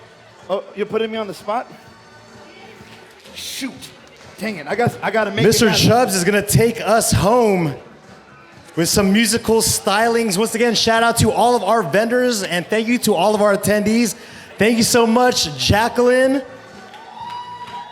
Oh, you're putting me on the spot? Shoot. Dang it. I got to make it. Mr. Chubbs is going to take us home with some musical stylings. Once again, shout out to all of our vendors, and thank you to all of our attendees. Thank you so much, Jacqueline.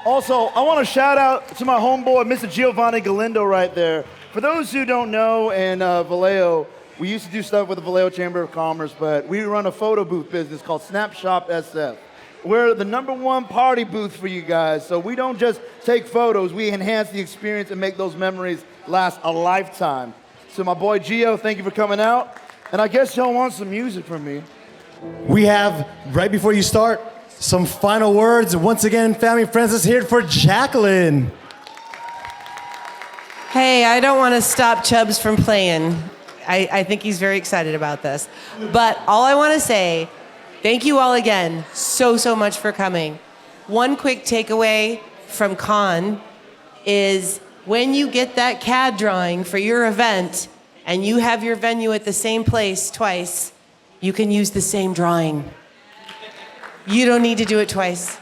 Also, I want to shout out to my homeboy, Mr. Giovanni Galindo right there. For those who don't know, in Vallejo, we used to do stuff with the Vallejo Chamber of Commerce, but we run a photo booth business called Snapshot SF. We're the #1 party booth for you guys, so we don't just take photos, we enhance the experience and make those memories last a lifetime. So my boy Gio, thank you for coming out, and I guess y'all want some music from me. We have, right before you start, some final words. Once again, family and friends, let's hear it for Jacqueline. Hey, I don't want to stop Chubbs from playing. I think he's very excited about this. But all I want to say, thank you all again so much for coming. One quick takeaway from Con is when you get that CAD drawing for your event and you have your venue at the same place twice, you can use the same drawing. You don't need to do it twice.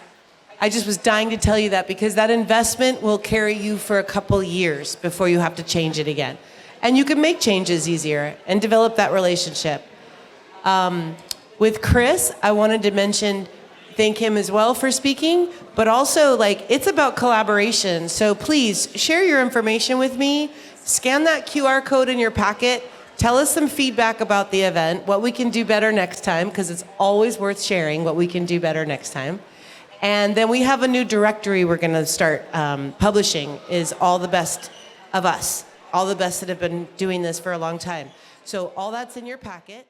I just was dying to tell you that because that investment will carry you for a couple years before you have to change it again. And you can make changes easier and develop that relationship. With Chris, I wanted to thank him as well for speaking, but also it's about collaboration. So please share your information with me, scan that QR code in your packet, tell us some feedback about the event, what we can do better next time, because it's always worth sharing what we can do better next time. And then we have a new directory we're gonna start publishing, is all the best of us, all the best that have been doing this for a long time. So all that's in your packet.